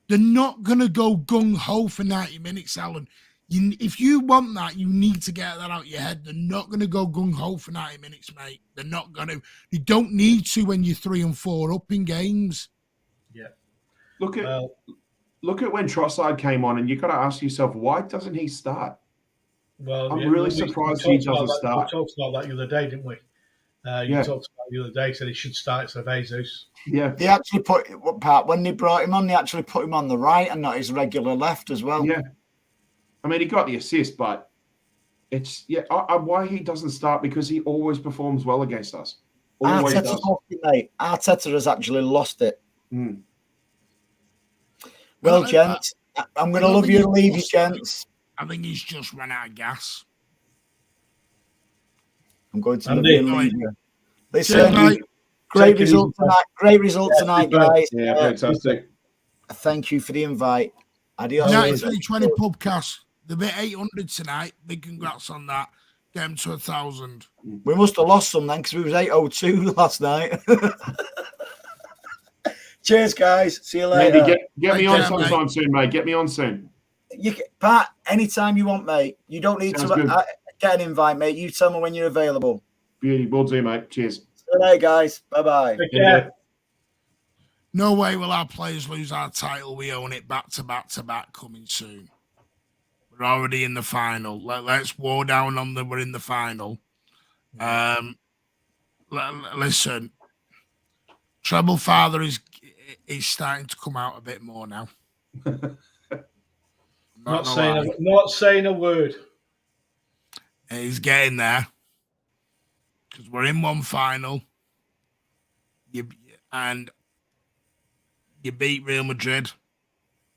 They're not going to go gung-ho for 90 minutes, Alan. If you want that, you need to get that out of your head. They're not going to go gung-ho for 90 minutes, mate. They're not going to. You don't need to when you're 3 and 4 up in games. Yeah. Look at when Trossard came on, and you've got to ask yourself, why doesn't he start? Well, I'm really surprised he doesn't start. We talked about that the other day, didn't we? You talked about it the other day, said he should start instead of Jesus. Yeah. They actually when they brought him on, they actually put him on the right and not his regular left as well. Yeah. I mean, he got the assist, but it's why he doesn't start, because he always performs well against us. Always Arteta's does. lost it, mate. Arteta has actually lost it. Mm. Well, gents, I'm going to love you and leave you, gents. I think he's just run out of gas. I'm going to love you and leave you. Listen, mate. great result tonight. Great result tonight, guys. Yeah, fantastic. Thank you for the invite. Adios. 2020 podcast. They've been 800 tonight. Big congrats on that. Get them to 1,000. We must have lost some then, because we was 802 last night. Cheers, guys. See you later. Andy, get me on sometime soon, mate. Get me on soon. Pat, anytime you want, mate. You don't need to get an invite, mate. You tell me when you're available. Beauty. Will do, mate. Cheers. See you later, guys. Bye-bye. Yeah. No way will our players lose our title. We own it back to back to back coming soon. We're already in the final. Let's war down on we're in the final. Listen, Treble Father is starting to come out a bit more now. Not saying a word. He's getting there, because we're in one final. And you beat Real Madrid,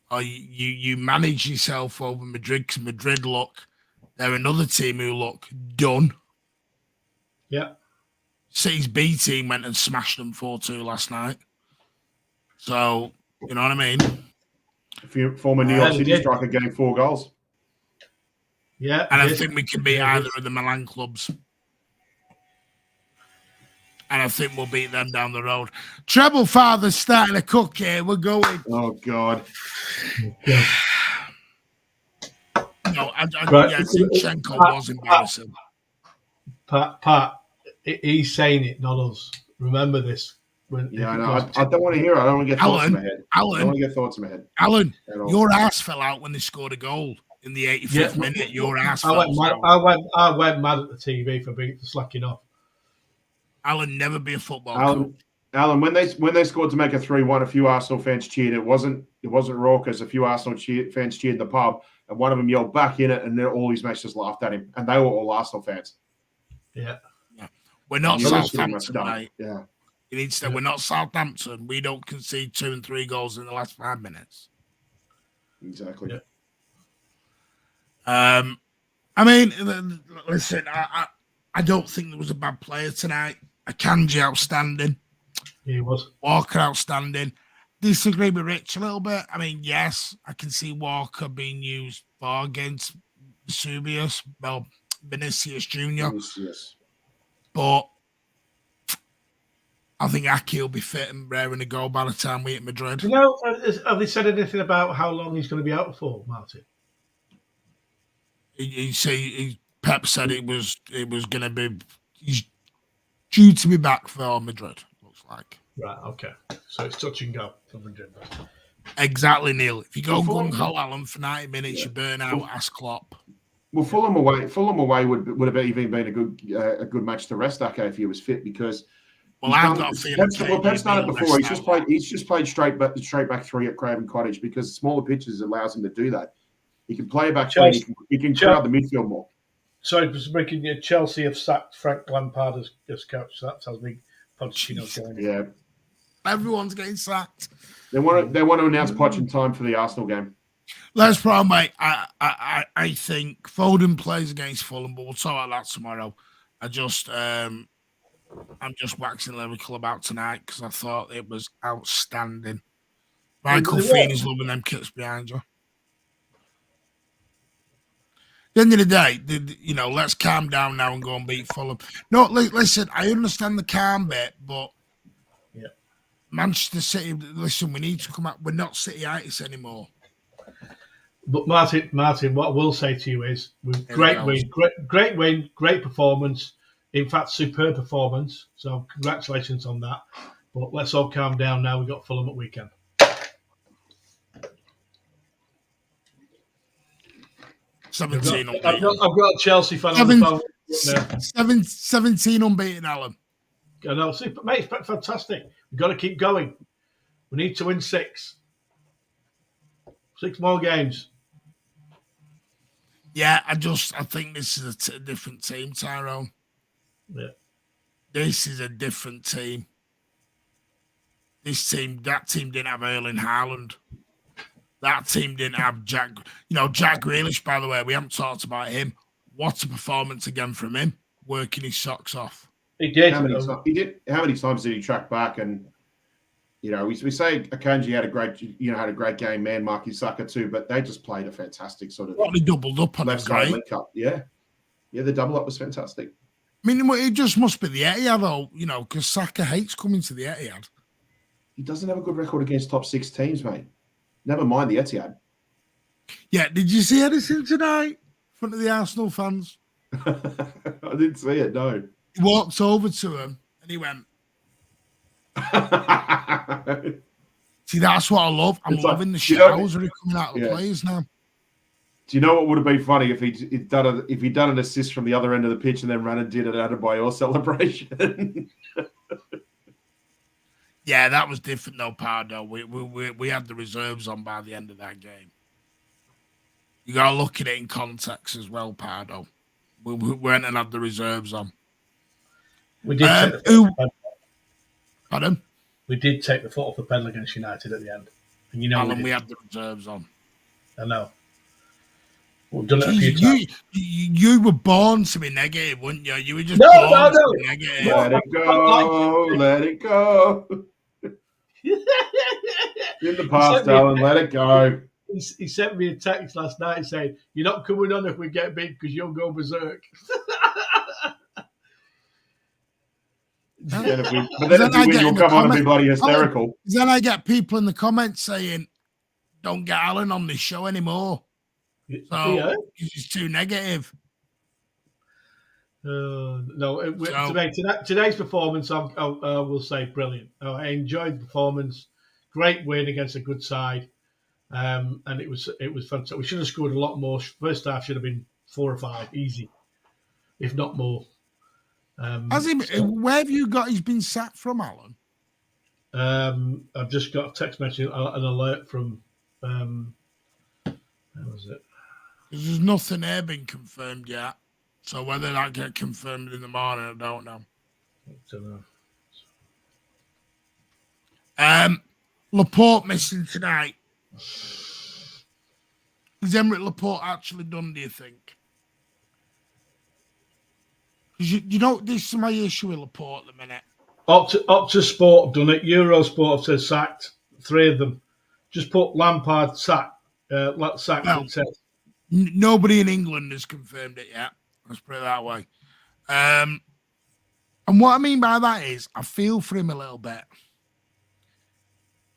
or you manage yourself over Madrid, because Madrid they're another team who look done. Yeah. City's B team went and smashed them 4-2 last night. So, you know what I mean? Former New York City striker getting 4 goals. Yeah. And I think we can beat either of the Milan clubs. And I think we'll beat them down the road. Treble Father's starting to cook here. We're going. Oh, God. No, Zinchenko was embarrassing. Pat, he's saying it, not us. Remember this. I know. I don't want to hear it. I don't want to get thoughts in my head. I don't want to get thoughts in my head. Alan, your ass fell out when they scored a goal in the 85th minute. Your ass fell out. I went mad at the TV for slacking off. Alan, never be a football coach. Alan, when they scored to make a 3-1, a few Arsenal fans cheered. It wasn't raucous. A few Arsenal fans cheered in the pub, and one of them yelled back in it, and then all his mates just laughed at him, and they were all Arsenal fans. Yeah. We're not Southampton, mate. Yeah. You need to say, we're not Southampton. We don't concede 2 and 3 goals in the last 5 minutes. Exactly. Yeah. I mean, listen, I don't think there was a bad player tonight. Akanji outstanding. He was. Walker outstanding. Disagree with Rich a little bit. I mean, yes, I can see Walker being used far against Vinicius Jr. Yes. But I think Aki will be fit and raring to go by the time we hit Madrid. You know, have they said anything about how long he's going to be out for, Martin? Pep said it was going to be. He's due to be back for Madrid. Looks like. Right. Okay. So it's touch and go for Madrid. Exactly, Neil. If you go gung ho, Alan, for 90 minutes, you burn out. Ask Klopp. Well, Fulham away would have even been a good match to rest Ake if he was fit, because. Well, I've got a feeling. Pep's done it before. He's just played straight back 3 at Craven Cottage, because smaller pitches allows him to do that. He can play back 3. He can crowd the midfield more. Sorry, just breaking you. Chelsea have sacked Frank Lampard as coach. So that tells me Pochettino's going. Yeah, everyone's getting sacked. They want to announce Poch in time for the Arsenal game. Let's probably, mate. I think Foden plays against Fulham, but we'll talk about that tomorrow. I'm just waxing lyrical about tonight because I thought it was outstanding. Michael Feeney's loving them kits behind you. At the end of the day, let's calm down now and go and beat Fulham. No, listen, I understand the calm bit, but Manchester City, listen, we need to come out. We're not City-itis anymore. But Martin, what I will say to you is, great win, great performance. In fact, superb performance. So congratulations on that. But let's all calm down now. We've got Fulham at weekend. I've got a Chelsea fan on the phone. 17 unbeaten, Alan. I know, mate, it's fantastic. We've got to keep going. We need to win 6. 6 more games. Yeah, I think this is a different team, Tyrone. Yeah. This is a different team. That team didn't have Erling Haaland. That team didn't have Jack Grealish, by the way. We haven't talked about him. What a performance again from him, working his socks off. He did. How many times did he track back? And we say Akanji had a great game. Man, Marky Saka too, but they just played a fantastic sort of. Well, they doubled up on left side link up. Yeah, the double up was fantastic. I mean, it just must be the Etihad, though, because Saka hates coming to the Etihad. He doesn't have a good record against top 6 teams, mate. Never mind the Etihad. Yeah, did you see anything tonight in front of the Arsenal fans? I didn't see it, no. He walked over to him and he went, see, that's what I love. I'm loving the showers that are coming out of the players now. Do you know what would have been funny if he'd done an assist from the other end of the pitch and then ran and did an Adebayor celebration? Yeah, that was different though, Pardo. We had the reserves on by the end of that game. You got to look at it in context as well, Pardo. We went and had the reserves on. We did. Pardon? We did take the foot off the pedal against United at the end, and Alan, we had the reserves on. I know. We've done it a few times. You were born to be negative, weren't you? You were just born to be negative. Let it go. Let it go. In the past, Alan, let it go. He sent me a text last night saying, "You're not coming on if we get big because you'll go berserk." But then if we win, you'll come on and be bloody hysterical. Then I get people in the comments saying, "Don't get Alan on this show anymore." So he's too negative. Today's performance, I will say, brilliant. I enjoyed the performance. Great win against a good side, and it was fantastic. We should have scored a lot more. First half should have been 4 or 5, easy, if not more. Where have you got? He's been sacked from, Alan. I've just got a text message, an alert from. How was it? There's nothing there been confirmed yet. So whether that get confirmed in the morning, I don't know. Laporte missing tonight. Is Emerick Laporte actually done, do you think? Because this is my issue with Laporte at the minute. Opta Sport have done it. Eurosport have said sacked. 3 of them. Just put Lampard sacked. Sacked. Well, nobody in England has confirmed it yet. Let's put it that way. And what I mean by that is I feel for him a little bit.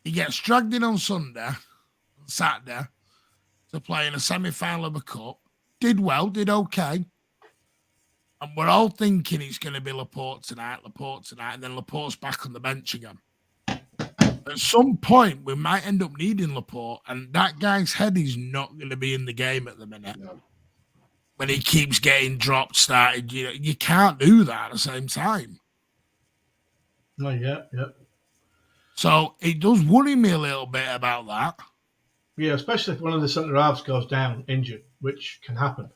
He gets dragged in on Saturday, to play in a semi-final of a cup. Did well, did okay. And we're all thinking it's going to be Laporte tonight, and then Laporte's back on the bench again. At some point, we might end up needing Laporte, and that guy's head is not going to be in the game at the minute. No. When he keeps getting dropped, started, you can't do that at the same time. Oh, yeah. So it does worry me a little bit about that. Yeah, especially if one of the centre halves goes down injured, which can happen.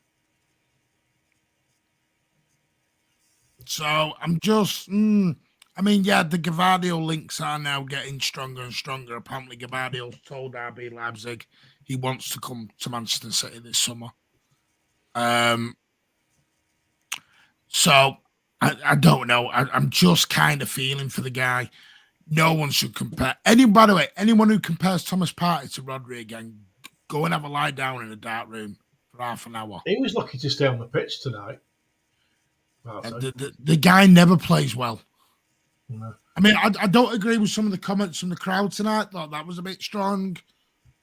So I'm just, the Gavardio links are now getting stronger and stronger. Apparently, Gavardio told RB Leipzig he wants to come to Manchester City this summer. So I don't know. I'm just kind of feeling for the guy. No one should compare. By the way, anyone who compares Thomas Partey to Rodri again, go and have a lie down in a dark room for half an hour. He was lucky to stay on the pitch tonight. The guy never plays well. No. I mean, I don't agree with some of the comments from the crowd tonight. Thought that was a bit strong.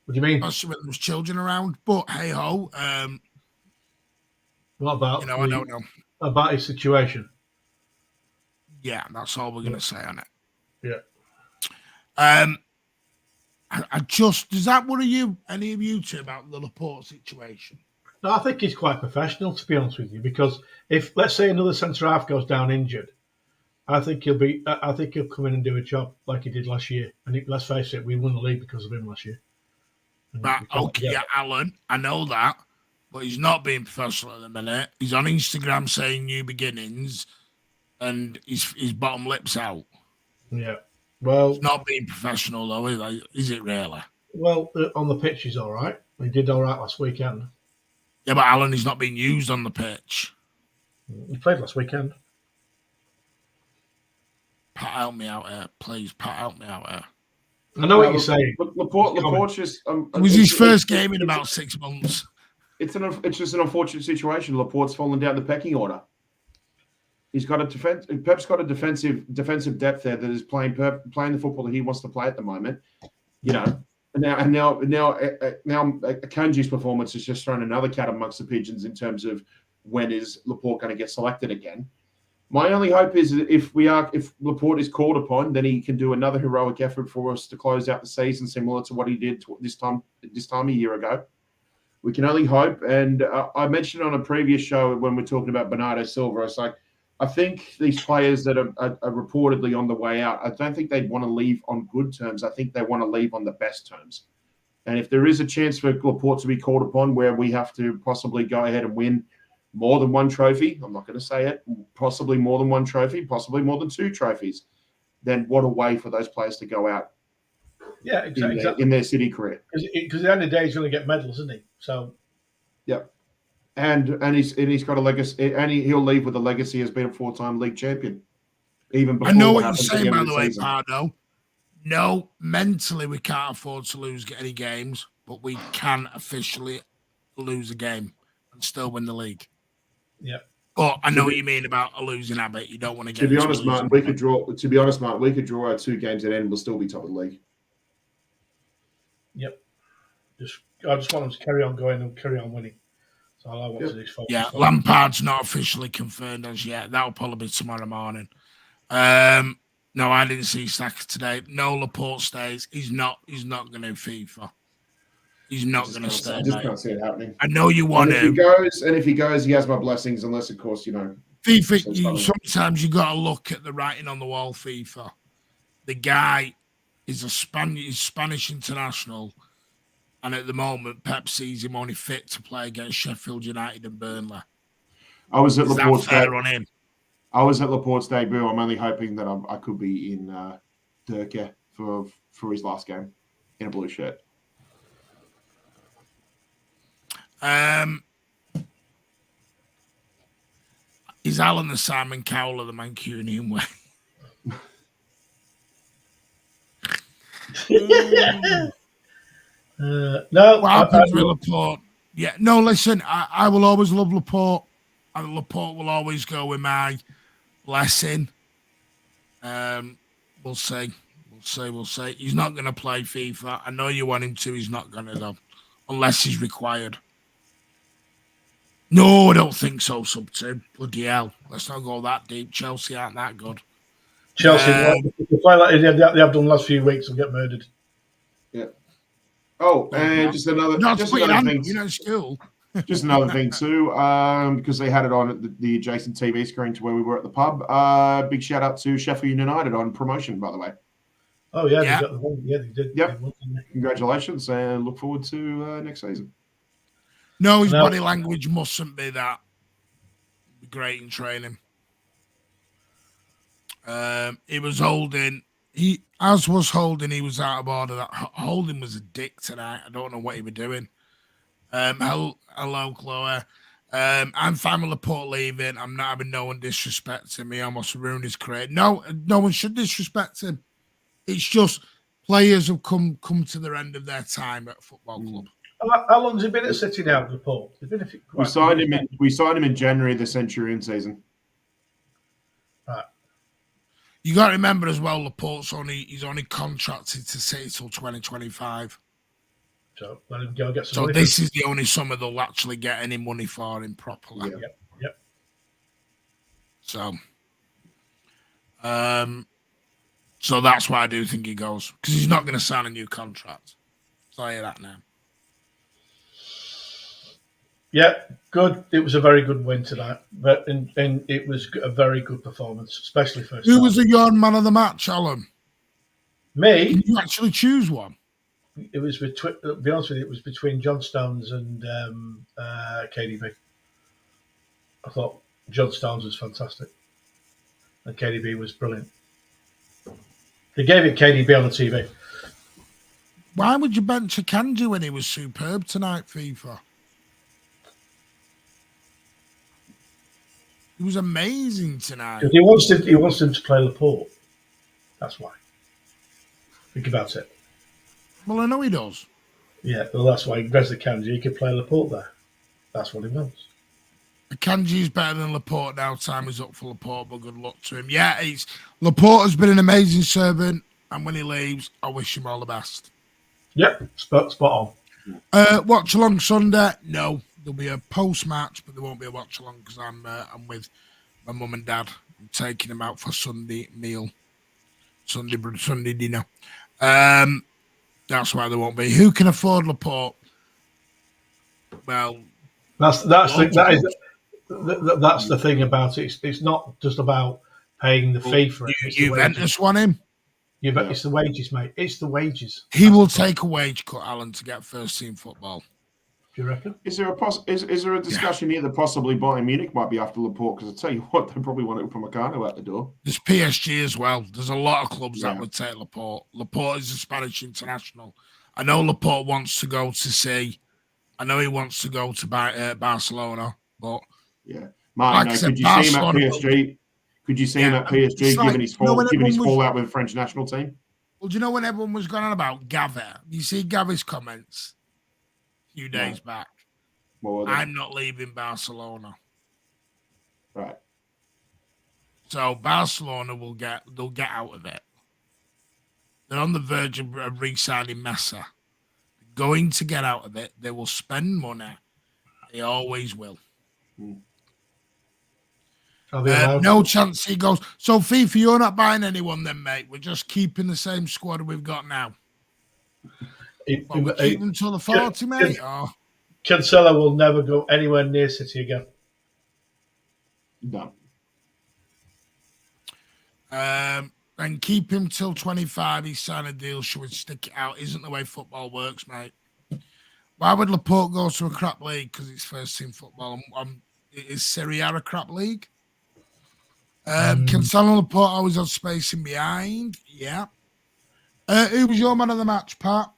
What do you mean? Especially when there was children around. But hey ho. What about I don't know about his situation? Yeah, that's all we're gonna say on it. Yeah. I just, does that worry you, any of you two, about the Laporte situation? No, I think he's quite professional, to be honest with you, because if, let's say, another centre half goes down injured, I think he'll come in and do a job like he did last year. And let's face it, we won the league because of him last year. But okay, yeah, Alan, I know that, but he's not being professional at the minute. He's on Instagram saying new beginnings, and his bottom lip's out. Yeah. Well, it's not being professional though, is it really? Well, on the pitch he's all right. He did all right last weekend. Yeah, but Alan, he's not being used on the pitch. He played last weekend. Pat, help me out here, please. Pat, help me out here. I know what you're saying. Laporte just it was his first game in about 6 months. It's just an unfortunate situation. Laporte's fallen down the pecking order. He's got Pep's got a defensive depth there that is playing the football that he wants to play at the moment. You know, now Akanji's performance has just thrown another cat amongst the pigeons in terms of when is Laporte going to get selected again. My only hope is that if Laporte is called upon, then he can do another heroic effort for us to close out the season, similar to what he did this time a year ago. We can only hope. And I mentioned on a previous show when we're talking about Bernardo Silva, it's like, I think these players that are reportedly on the way out, I don't think they'd want to leave on good terms. I think they want to leave on the best terms. And if there is a chance for Laporte to be called upon where we have to possibly go ahead and win more than one trophy, I'm not going to say it, possibly more than one trophy, possibly more than 2 trophies, then what a way for those players to go out in their city career. Because at the end of the day, he's going to get medals, isn't he? So, yeah. And he's got a legacy, and he'll leave with a legacy as being a 4-time league champion. Even before I know what you're saying, by the way, Pardo. No, mentally we can't afford to lose any games, but we can officially lose a game and still win the league. Yeah. But I know what you mean about a losing habit. You don't want to get. To be honest, Martin, we could draw our 2 games at end. We'll still be top of the league. Yep. I just want them to carry on going and carry on winning. So all I want to do is focus. Yeah, Lampard's not officially confirmed as yet. That'll probably be tomorrow morning. No, I didn't see Saka today. No, Laporte stays. He's not going to FIFA. He's not going to stay. I just can't see it happening. I know you want to. If he goes, he has my blessings. Unless, of course, FIFA. Sometimes you got to look at the writing on the wall. FIFA. The guy is a Spanish international, and at the moment, Pep sees him only fit to play against Sheffield United and Burnley. I was at Laporte's Laporte's debut. I'm only hoping that I could be in Turkey for his last game in a blue shirt. Is Alan the Simon Cowell of the Mancunian way? No, what happens with Laporte? Yeah, no. Listen, I will always love Laporte, and Laporte will always go with my blessing. We'll see. He's not going to play FIFA. I know you want him to. He's not going to though, unless he's required. No, I don't think so, sub 2. Bloody hell. Let's not go that deep. Chelsea aren't that good. Chelsea, they play like they have done the last few weeks and get murdered. Yeah. Oh, and just another thing. Just another thing too, because they had it on at the adjacent TV screen to where we were at the pub. Big shout out to Sheffield United on promotion, by the way. Oh yeah, they got the one. Yeah, they did. Yep. Congratulations, and look forward to next season. No, his body language mustn't be that great in training. He was holding. He was out of order. That Holding was a dick tonight. I don't know what he was doing. Hello, Chloe. I'm fine with Laporte leaving. I'm not having no one disrespect him. He almost ruined his career. No one should disrespect him. It's just players have come to the end of their time at a football club. How long has he been at City now, Laporte? He's been We signed him in January of the Centurion season. Right. You got to remember as well, Laporte's he's only contracted to City till 2025. So let him go get some So money. this is the only summer they'll actually get any money for him properly. Yep. So, so that's why I do think he goes, because he's not going to sign a new contract. I'll tell you that now. Yeah, good. It was a very good win tonight, but and it was a very good performance, especially first. Who was your man of the match, Alan? Me? Can you actually choose one? It was between. To be honest with you, it was between John Stones and KDB. I thought John Stones was fantastic, and KDB was brilliant. They gave it KDB on the TV. Why would you bench Akanji when he was superb tonight, FIFA? He was amazing tonight. He wants him to play Laporte. That's why. Think about it. Well, I know he does. Yeah, well, that's why he grabs the Akanji. He could play Laporte there. That's what he wants. Akanji's better than Laporte now. Time is up for Laporte, but good luck to him. Yeah, Laporte has been an amazing servant, and when he leaves, I wish him all the best. Yep, spot on. Watch along Sunday? No, there'll be a post match, but there won't be a watch along because I'm with my mum and dad. I'm taking them out for Sunday meal, Sunday dinner. That's why there won't be. Who can afford Laporte? Well, that's the thing about it. It's not just about paying the fee for it. Juventus want him. It's the wages, mate. It's the wages. He will take a wage cut, Alan, to get first team football. Do you reckon? Is there a discussion here that possibly Bayern Munich might be after Laporte? Because I tell you what, they probably want Upamecano out the door. There's PSG as well. There's a lot of clubs that would take Laporte. Laporte is a Spanish international. I know Laporte wants to go to see. I know he wants to go to Barcelona, but Martin, like could you see him at PSG? Could you see him at PSG given his fallout with the French national team? Well, do you know when everyone was going on about Gavi? You see Gavi's comments a few days back. I'm not leaving Barcelona. Right. So Barcelona they'll get out of it. They're on the verge of re-signing Messi. Going to get out of it. They will spend money. They always will. No chance he goes. So, FIFA, you're not buying anyone then, mate. We're just keeping the same squad we've got now. Keep them till the 40, mate. Cancelo will never go anywhere near City again. No. And keep him till 25. He's signed a deal. Should we stick it out? Isn't the way football works, mate. Why would Laporte go to a crap league? Because it's first team football. Is Serie A a crap league? Cancelo and Laporte always have space in behind. Yeah. Who was your man of the match, Pat?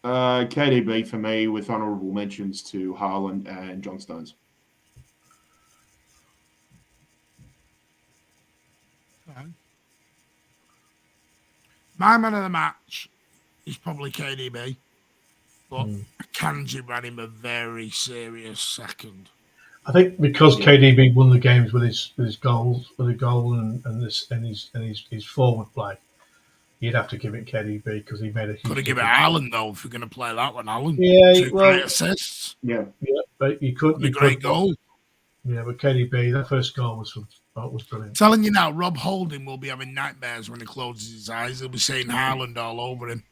KDB for me, with honourable mentions to Haaland and John Stones. Okay. My man of the match is probably KDB, but Akanji ran him a very serious second. I think because KDB won the games with his goals, with a goal and his forward play, you'd have to give it KDB because he made a huge. Could have given it Haaland though if you're going to play that one. Haaland, great assists. Yeah, but you could. A great goal. Yeah, but KDB, that first goal was brilliant. I'm telling you now, Rob Holding will be having nightmares when he closes his eyes. He'll be seeing Haaland all over him.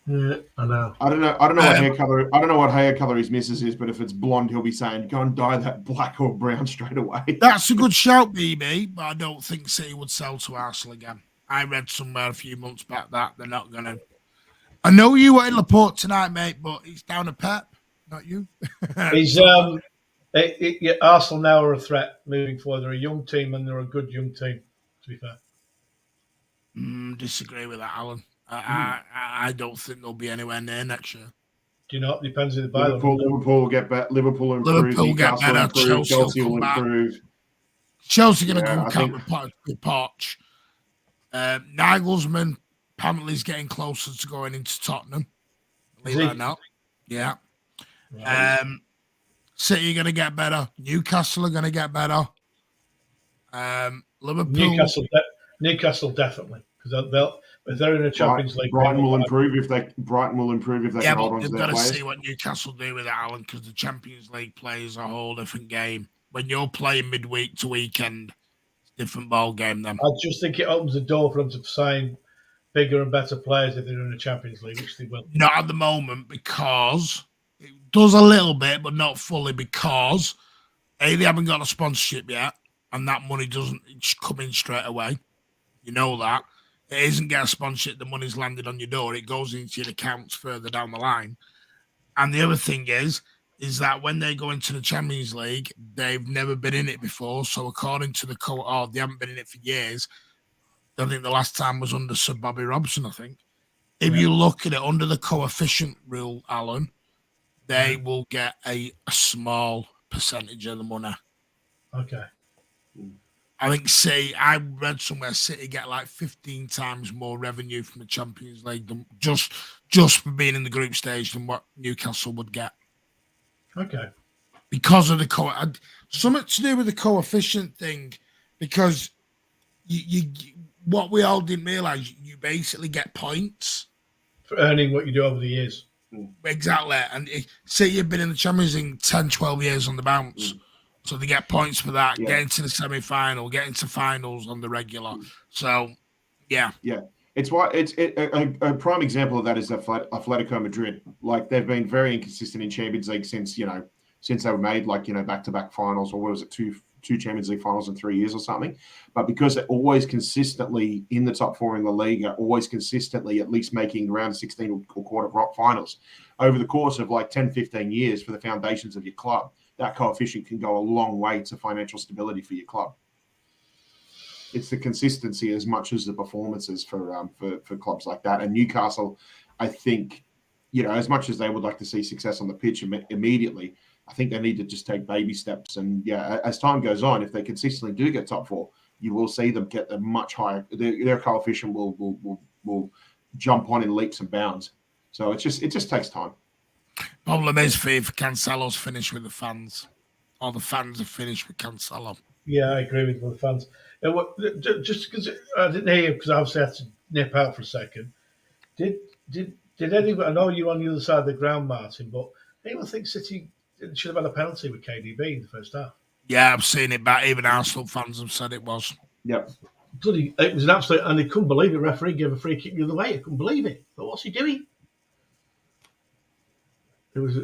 Yeah, I know. I don't know what hair color. I don't know what hair color his missus is, but if it's blonde, he'll be saying, "Go and dye that black or brown straight away." That's a good shout, BB, but I don't think City would sell to Arsenal again. I read somewhere a few months back that they're not going to. I know you were in Laporte tonight, mate, but it's down to Pep, not you. He's Arsenal now are a threat moving forward. They're a young team and they're a good young team. To be fair, disagree with that, Alan. I don't think they'll be anywhere near next year. Do you know? It depends on the buy. Liverpool will get better. Liverpool improve. Liverpool get better. Chelsea will improve. Chelsea going to go count with Poch. Nagelsmann apparently is getting closer to going into Tottenham. Believe it or not. Yeah. Right. City are going to get better. Newcastle are going to get better. Liverpool. Newcastle definitely, because they'll if they're in the Champions League. Brighton will improve if they can hold on to they've their got to players. see what Newcastle do with it, Alan, because the Champions League play is a whole different game. When you're playing midweek to weekend, it's a different ball game then. I just think it opens the door for them to sign bigger and better players if they're in the Champions League, which they will. Not at the moment, because it does a little bit, but not fully, because they haven't got a sponsorship yet, and that money doesn't come in straight away. You know that. It isn't get a sponsorship, the money's landed on your door. It goes into your accounts further down the line. And the other thing is that when they go into the Champions League, they've never been in it before. So according to the they haven't been in it for years. I think the last time was under Sir Bobby Robson, I think. If you look at it under the coefficient rule, Alan, they will get a small percentage of the money. Okay. I think I read somewhere City get like 15 times more revenue from the Champions League than just for being in the group stage than what Newcastle would get. Okay. Because of something to do with the coefficient thing, because you what we all didn't realise, you basically get points for earning what you do over the years. Exactly. And say you've been in the Champions League 10, 12 years on the bounce. So they get points for that, getting to the semi-final, getting to finals on the regular. So, yeah. Yeah. It's why a prime example of that is Atletico Madrid. Like, they've been very inconsistent in Champions League since they were made, back-to-back finals, or what was it, two Champions League finals in 3 years or something. But because they're always consistently in the top four in the league, are always consistently at least making round 16 or quarter finals over the course of 10, 15 years for the foundations of your club, that coefficient can go a long way to financial stability for your club. It's the consistency as much as the performances for clubs like that. And Newcastle, I think, as much as they would like to see success on the pitch immediately, I think they need to just take baby steps. And as time goes on, if they consistently do get top four, you will see them get the much higher. Their coefficient will jump on in leaps and bounds. So it just takes time. Problem is, if Cancelo's finished with the fans, or the fans have finished with Cancelo. Yeah, I agree with the fans. Just because I didn't hear you, because obviously I had to nip out for a second. Did anyone? I know you're on the other side of the ground, Martin, but anyone think City should have had a penalty with KDB in the first half? Yeah, I've seen it back. Even Arsenal fans have said it was. Yep. It was an absolute, and they couldn't believe it. The referee gave a free kick the other way. I couldn't believe it. But what's he doing? It was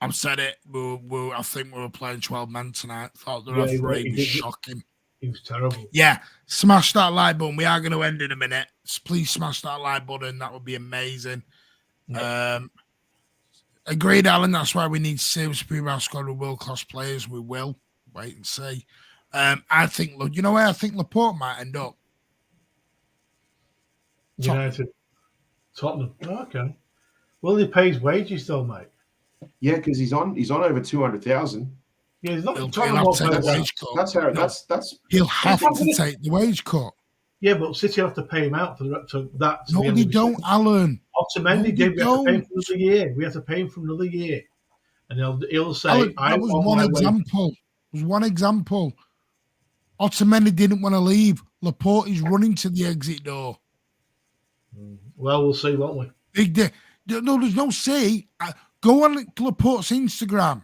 I've said it. I think we were playing 12 men tonight. Thought the referee was shocking. He was terrible. Yeah, smash that like button. We are going to end in a minute. Please smash that like button. That would be amazing. Yep. Agreed, Alan. That's why we need to see if we are scoring world-class players. We will wait and see. I think. Look, you know where I think Laporte might end up. United, Tottenham. Oh, okay. Well, he pays wages though, mate. Yeah, because he's on over 200,000. Yeah, he's not. He'll have to take the wage cut. That's. He'll have to take the wage cut. Yeah, but City have to pay him out for that. No, they don't, Alan. Otamendi did. We have to pay him for another year. We have to pay him for another year, and he'll say, Alan, that was one example. It was one example. Otamendi didn't want to leave. Laporte is running to the exit door. Well, we'll see, won't we? Big day. No, there's no say. Go on Laporte's Instagram.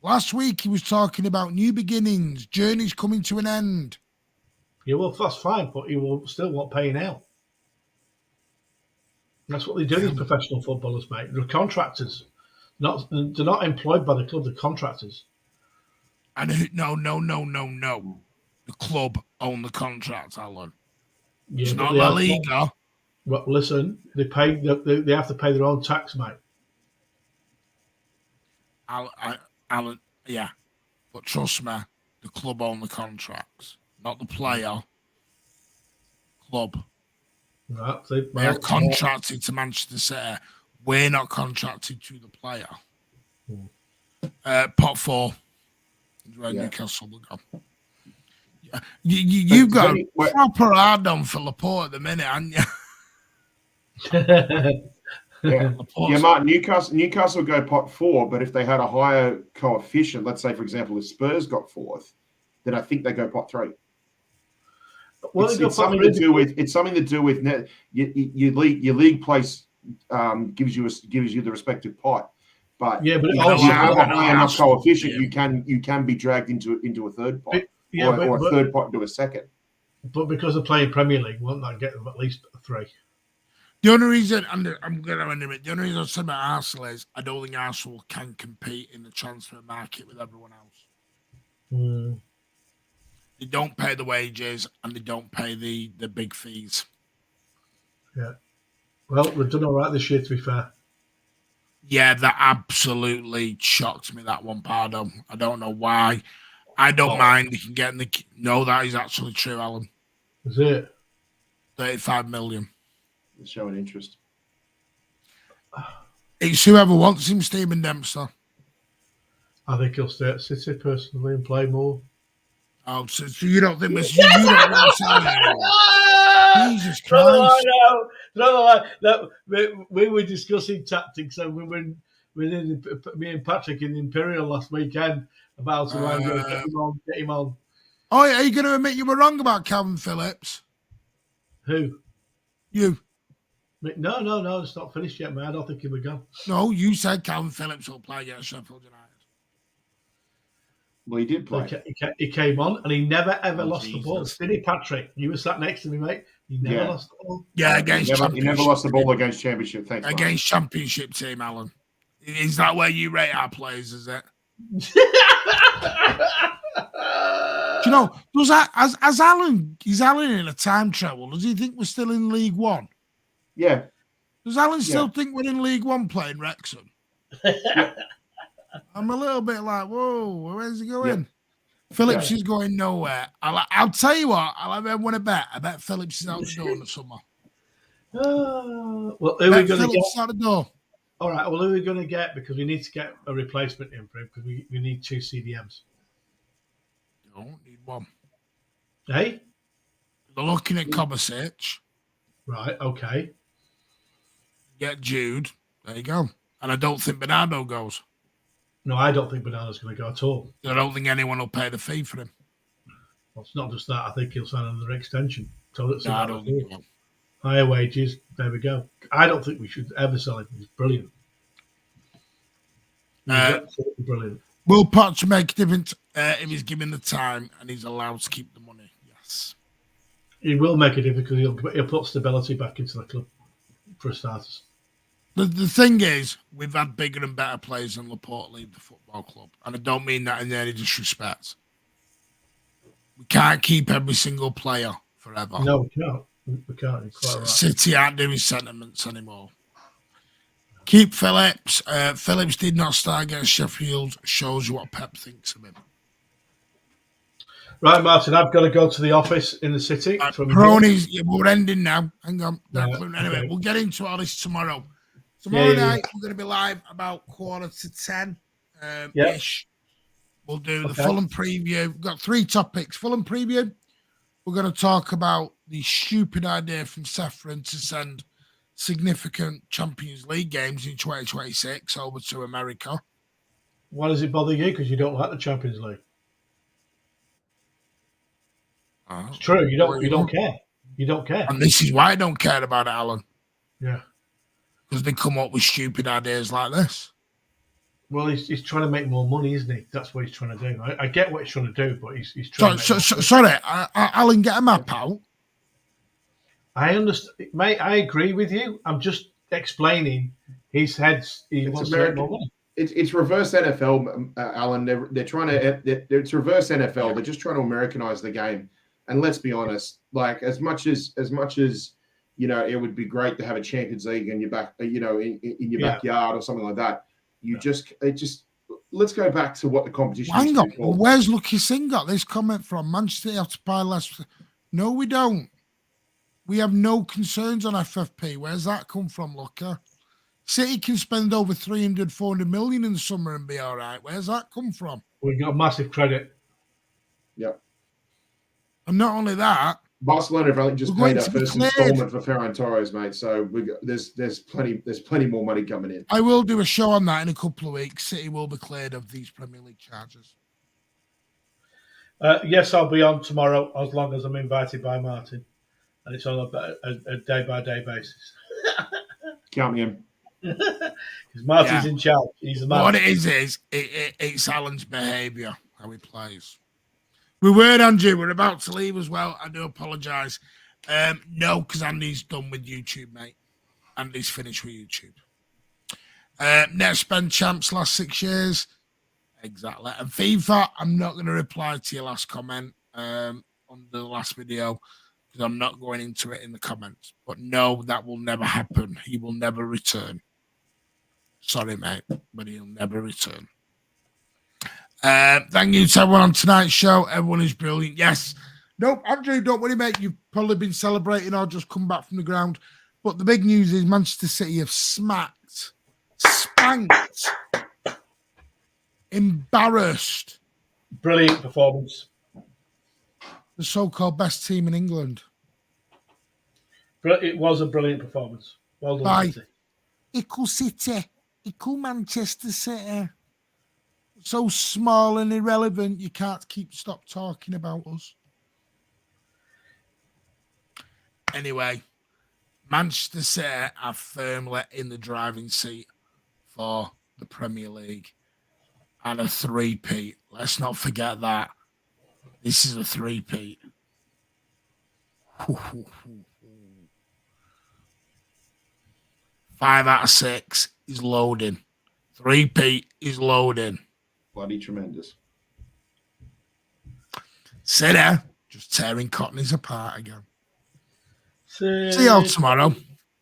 Last week he was talking about new beginnings, journeys coming to an end. Yeah, well, that's fine, but he will still want paying out. That's what they do, these professional footballers, mate. They're contractors. They're not employed by the club, they're contractors. And no. The club own the contract, Alan. Yeah, it's not La Liga. Well, listen, they have to pay their own tax, mate. Alan, yeah. But trust me, the club own the contracts. Not the player. Club. Right, they are contracted to Manchester City. We're not contracted to the player. Pot 4 is where Newcastle will go. You've got a proper hard on for Laporte at the minute, haven't you? Yeah, Mark. Newcastle go pot 4, but if they had a higher coefficient, let's say for example, if Spurs got 4th, then I think they go pot 3. Well, it's something to do with your league place gives you the respective pot, but yeah, but if you have a high enough coefficient, you can be dragged into a third pot, or a third pot into a second. But because they're playing Premier League, won't that get them at least a 3? The only reason, I'm going to end it, the only reason I said about Arsenal is I don't think Arsenal can compete in the transfer market with everyone else. Mm. They don't pay the wages and they don't pay the big fees. Yeah. Well, they've done all right this year, to be fair. Yeah, that absolutely shocked me, that one, Pardo. I don't know why. I don't mind. They can get in the... No, that is actually true, Alan. Is it? 35 million. They're showing interest. It's whoever wants him, Stephen Dempster. I think he'll stay at City personally and play more. Oh, so you don't think this? You don't want Jesus Christ! No, we were discussing tactics, and we were me and Patrick in the Imperial last weekend about get him on. Oh, are you going to admit you were wrong about Calvin Phillips? Who? You? No, it's not finished yet, man. I don't think he would go. No, you said Calvin Phillips will play against Sheffield United. Well, he did play. He came on and he never ever lost the ball. Did he, Patrick? You were sat next to me, mate. He never lost the ball. Yeah, he never lost the ball against Championship. Thanks. Against Championship team, Alan. Is that where you rate our players? Is it? Do you know? Does that as Alan? Is Alan in a time travel? Does he think we're still in League One? Yeah. Does Alan still think we're in League One playing Wrexham? I'm a little bit like, whoa, where's he going? Yeah. Phillips is going nowhere. I'll tell you what, I'll have everyone a bet. I bet Phillips is out the door in the summer. Well, who are we going to get? Out the door. All right, well, who are we going to get? Because we need to get a replacement in for him because we need 2 CDMs. You don't need one. Hey? They're looking at Kovacic. Right, okay. Get Jude. There you go. And I don't think Bernardo goes. No, I don't think Bernardo's going to go at all. I don't think anyone will pay the fee for him. Well, it's not just that. I think he'll sign another extension. So no, I don't think he will. Higher wages. There we go. I don't think we should ever sell him. He's brilliant. He's absolutely brilliant. Will Poch make a difference if he's given the time and he's allowed to keep the money? Yes. He will make a difference because he'll put stability back into the club for starters. The thing is, we've had bigger and better players than Laporte leave the football club. And I don't mean that in any disrespect. We can't keep every single player forever. No, we can't. We can't. You're quite right. City aren't doing sentiments anymore. Keep Phillips. Phillips did not start against Sheffield. Shows you what Pep thinks of him. Right, Martin, I've got to go to the office in the city. Cronies, we're ending now. Hang on. Anyway, okay. We'll get into all this tomorrow. Tomorrow night, we're going to be live about 9:45 ish. We'll do the Fulham preview. We've got 3 topics. Fulham preview. We're going to talk about the stupid idea from Sefrin to send significant Champions League games in 2026 over to America. Why does it bother you? Because you don't like the Champions League. It's true. You don't care. You don't care. And this is why I don't care about it, Alan. Yeah. Because they come up with stupid ideas like this. Well, he's trying to make more money, isn't he? That's what he's trying to do. I get what he's trying to do, but he's trying to make Sorry, Alan, get a map out. I understand, mate. I agree with you. I'm just explaining his heads. He wants to make more money. It's reverse NFL, Alan. They're trying to. It's reverse NFL. They're just trying to Americanize the game. And let's be honest, like as much as you know, it would be great to have a Champions League in your back, you know, in your backyard or something like that. Let's go back to what the competition. Hang on, where's Lucky Singh got this comment from? Manchester have to pay less. No, we don't. We have no concerns on FFP. Where's that come from, Lucky? City can spend over 300, 400 million in the summer and be all right. Where's that come from? We got massive credit. Yeah. And not only that, Barcelona have only just we're going paid our to be first cleared. installment for Ferran Torres, mate. So there's plenty more money coming in. I will do a show on that in a couple of weeks. City will be cleared of these Premier League charges. Yes, I'll be on tomorrow as long as I'm invited by Martin, and it's on a day-by-day basis. Count me in. Because Martin's in charge. He's the man. What it is it's Alan's behaviour, how he plays. We were, Andrew. We're about to leave as well. I do apologise. No, because Andy's done with YouTube, mate. Andy's finished with YouTube. Net spend champs last 6 years. Exactly. And FIFA, I'm not going to reply to your last comment on the last video because I'm not going into it in the comments. But no, that will never happen. He will never return. Sorry, mate, but he'll never return. Thank you to everyone on tonight's show. Everyone is brilliant. Yes. Nope, Andrew, don't worry, mate. You've probably been celebrating or just come back from the ground. But the big news is Manchester City have spanked, embarrassed. Brilliant performance. The so-called best team in England. It was a brilliant performance. Well done, Bye. City. Equal City. Equal Manchester City. So small and irrelevant, you can't stop talking about us. Anyway, Manchester City are firmly in the driving seat for the Premier League and a three-peat. Let's not forget that. This is a three-peat. 5 out of 6 is loading. Three-peat is loading. Bloody tremendous. City just tearing Cockneys apart again. See you all tomorrow.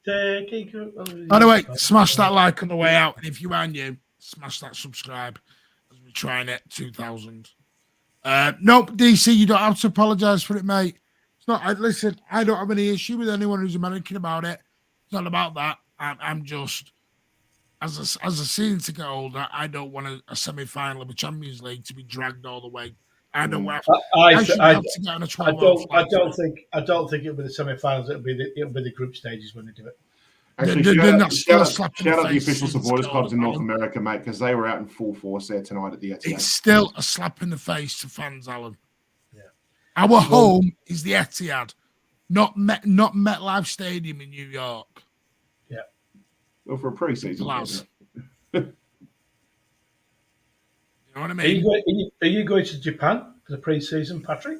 By the way, smash that like on the way out. And if you are new, smash that subscribe as we're trying it 2,000. Nope, DC, you don't have to apologise for it, mate. It's not. Listen, I don't have any issue with anyone who's American about it. It's not about that. I'm just, as a season to get older, I don't want a semi-final of the Champions League to be dragged all the way. I don't want. I don't think it'll be the semi-finals. It'll be the group stages when they do it. Actually, shout out the official supporters clubs in North America, mate, because they were out in full force there tonight at the Etihad. It's still a slap in the face to fans, Alan. Yeah. Our home is the Etihad, not MetLife Stadium in New York. Yeah. Well, for a pre-season. You know what I mean? Are you going to Japan for the pre-season, Patrick?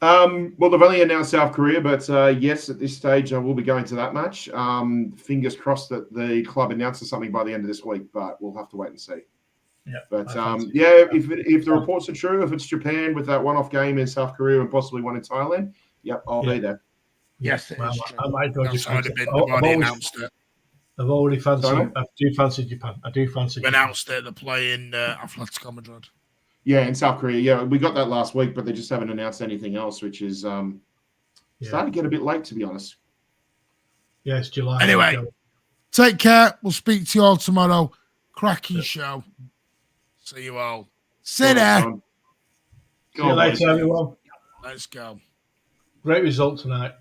Well, they've only announced South Korea, but yes, at this stage, I will be going to that match. Fingers crossed that the club announces something by the end of this week, but we'll have to wait and see. Yeah, but if the reports are true, if it's Japan with that one-off game in South Korea and possibly one in Thailand, yep, I'll be there. Yes, I might go to Japan. I've already fancied. I do fancy Japan. I do fancy. Announced it. They're playing Atletico Madrid. Yeah, in South Korea. Yeah, we got that last week, but they just haven't announced anything else, which is starting to get a bit late, to be honest. Yeah, it's July. Anyway, take care. We'll speak to you all tomorrow. Cracking show. See you all. See there. See you later, everyone. Let's go. Great result tonight.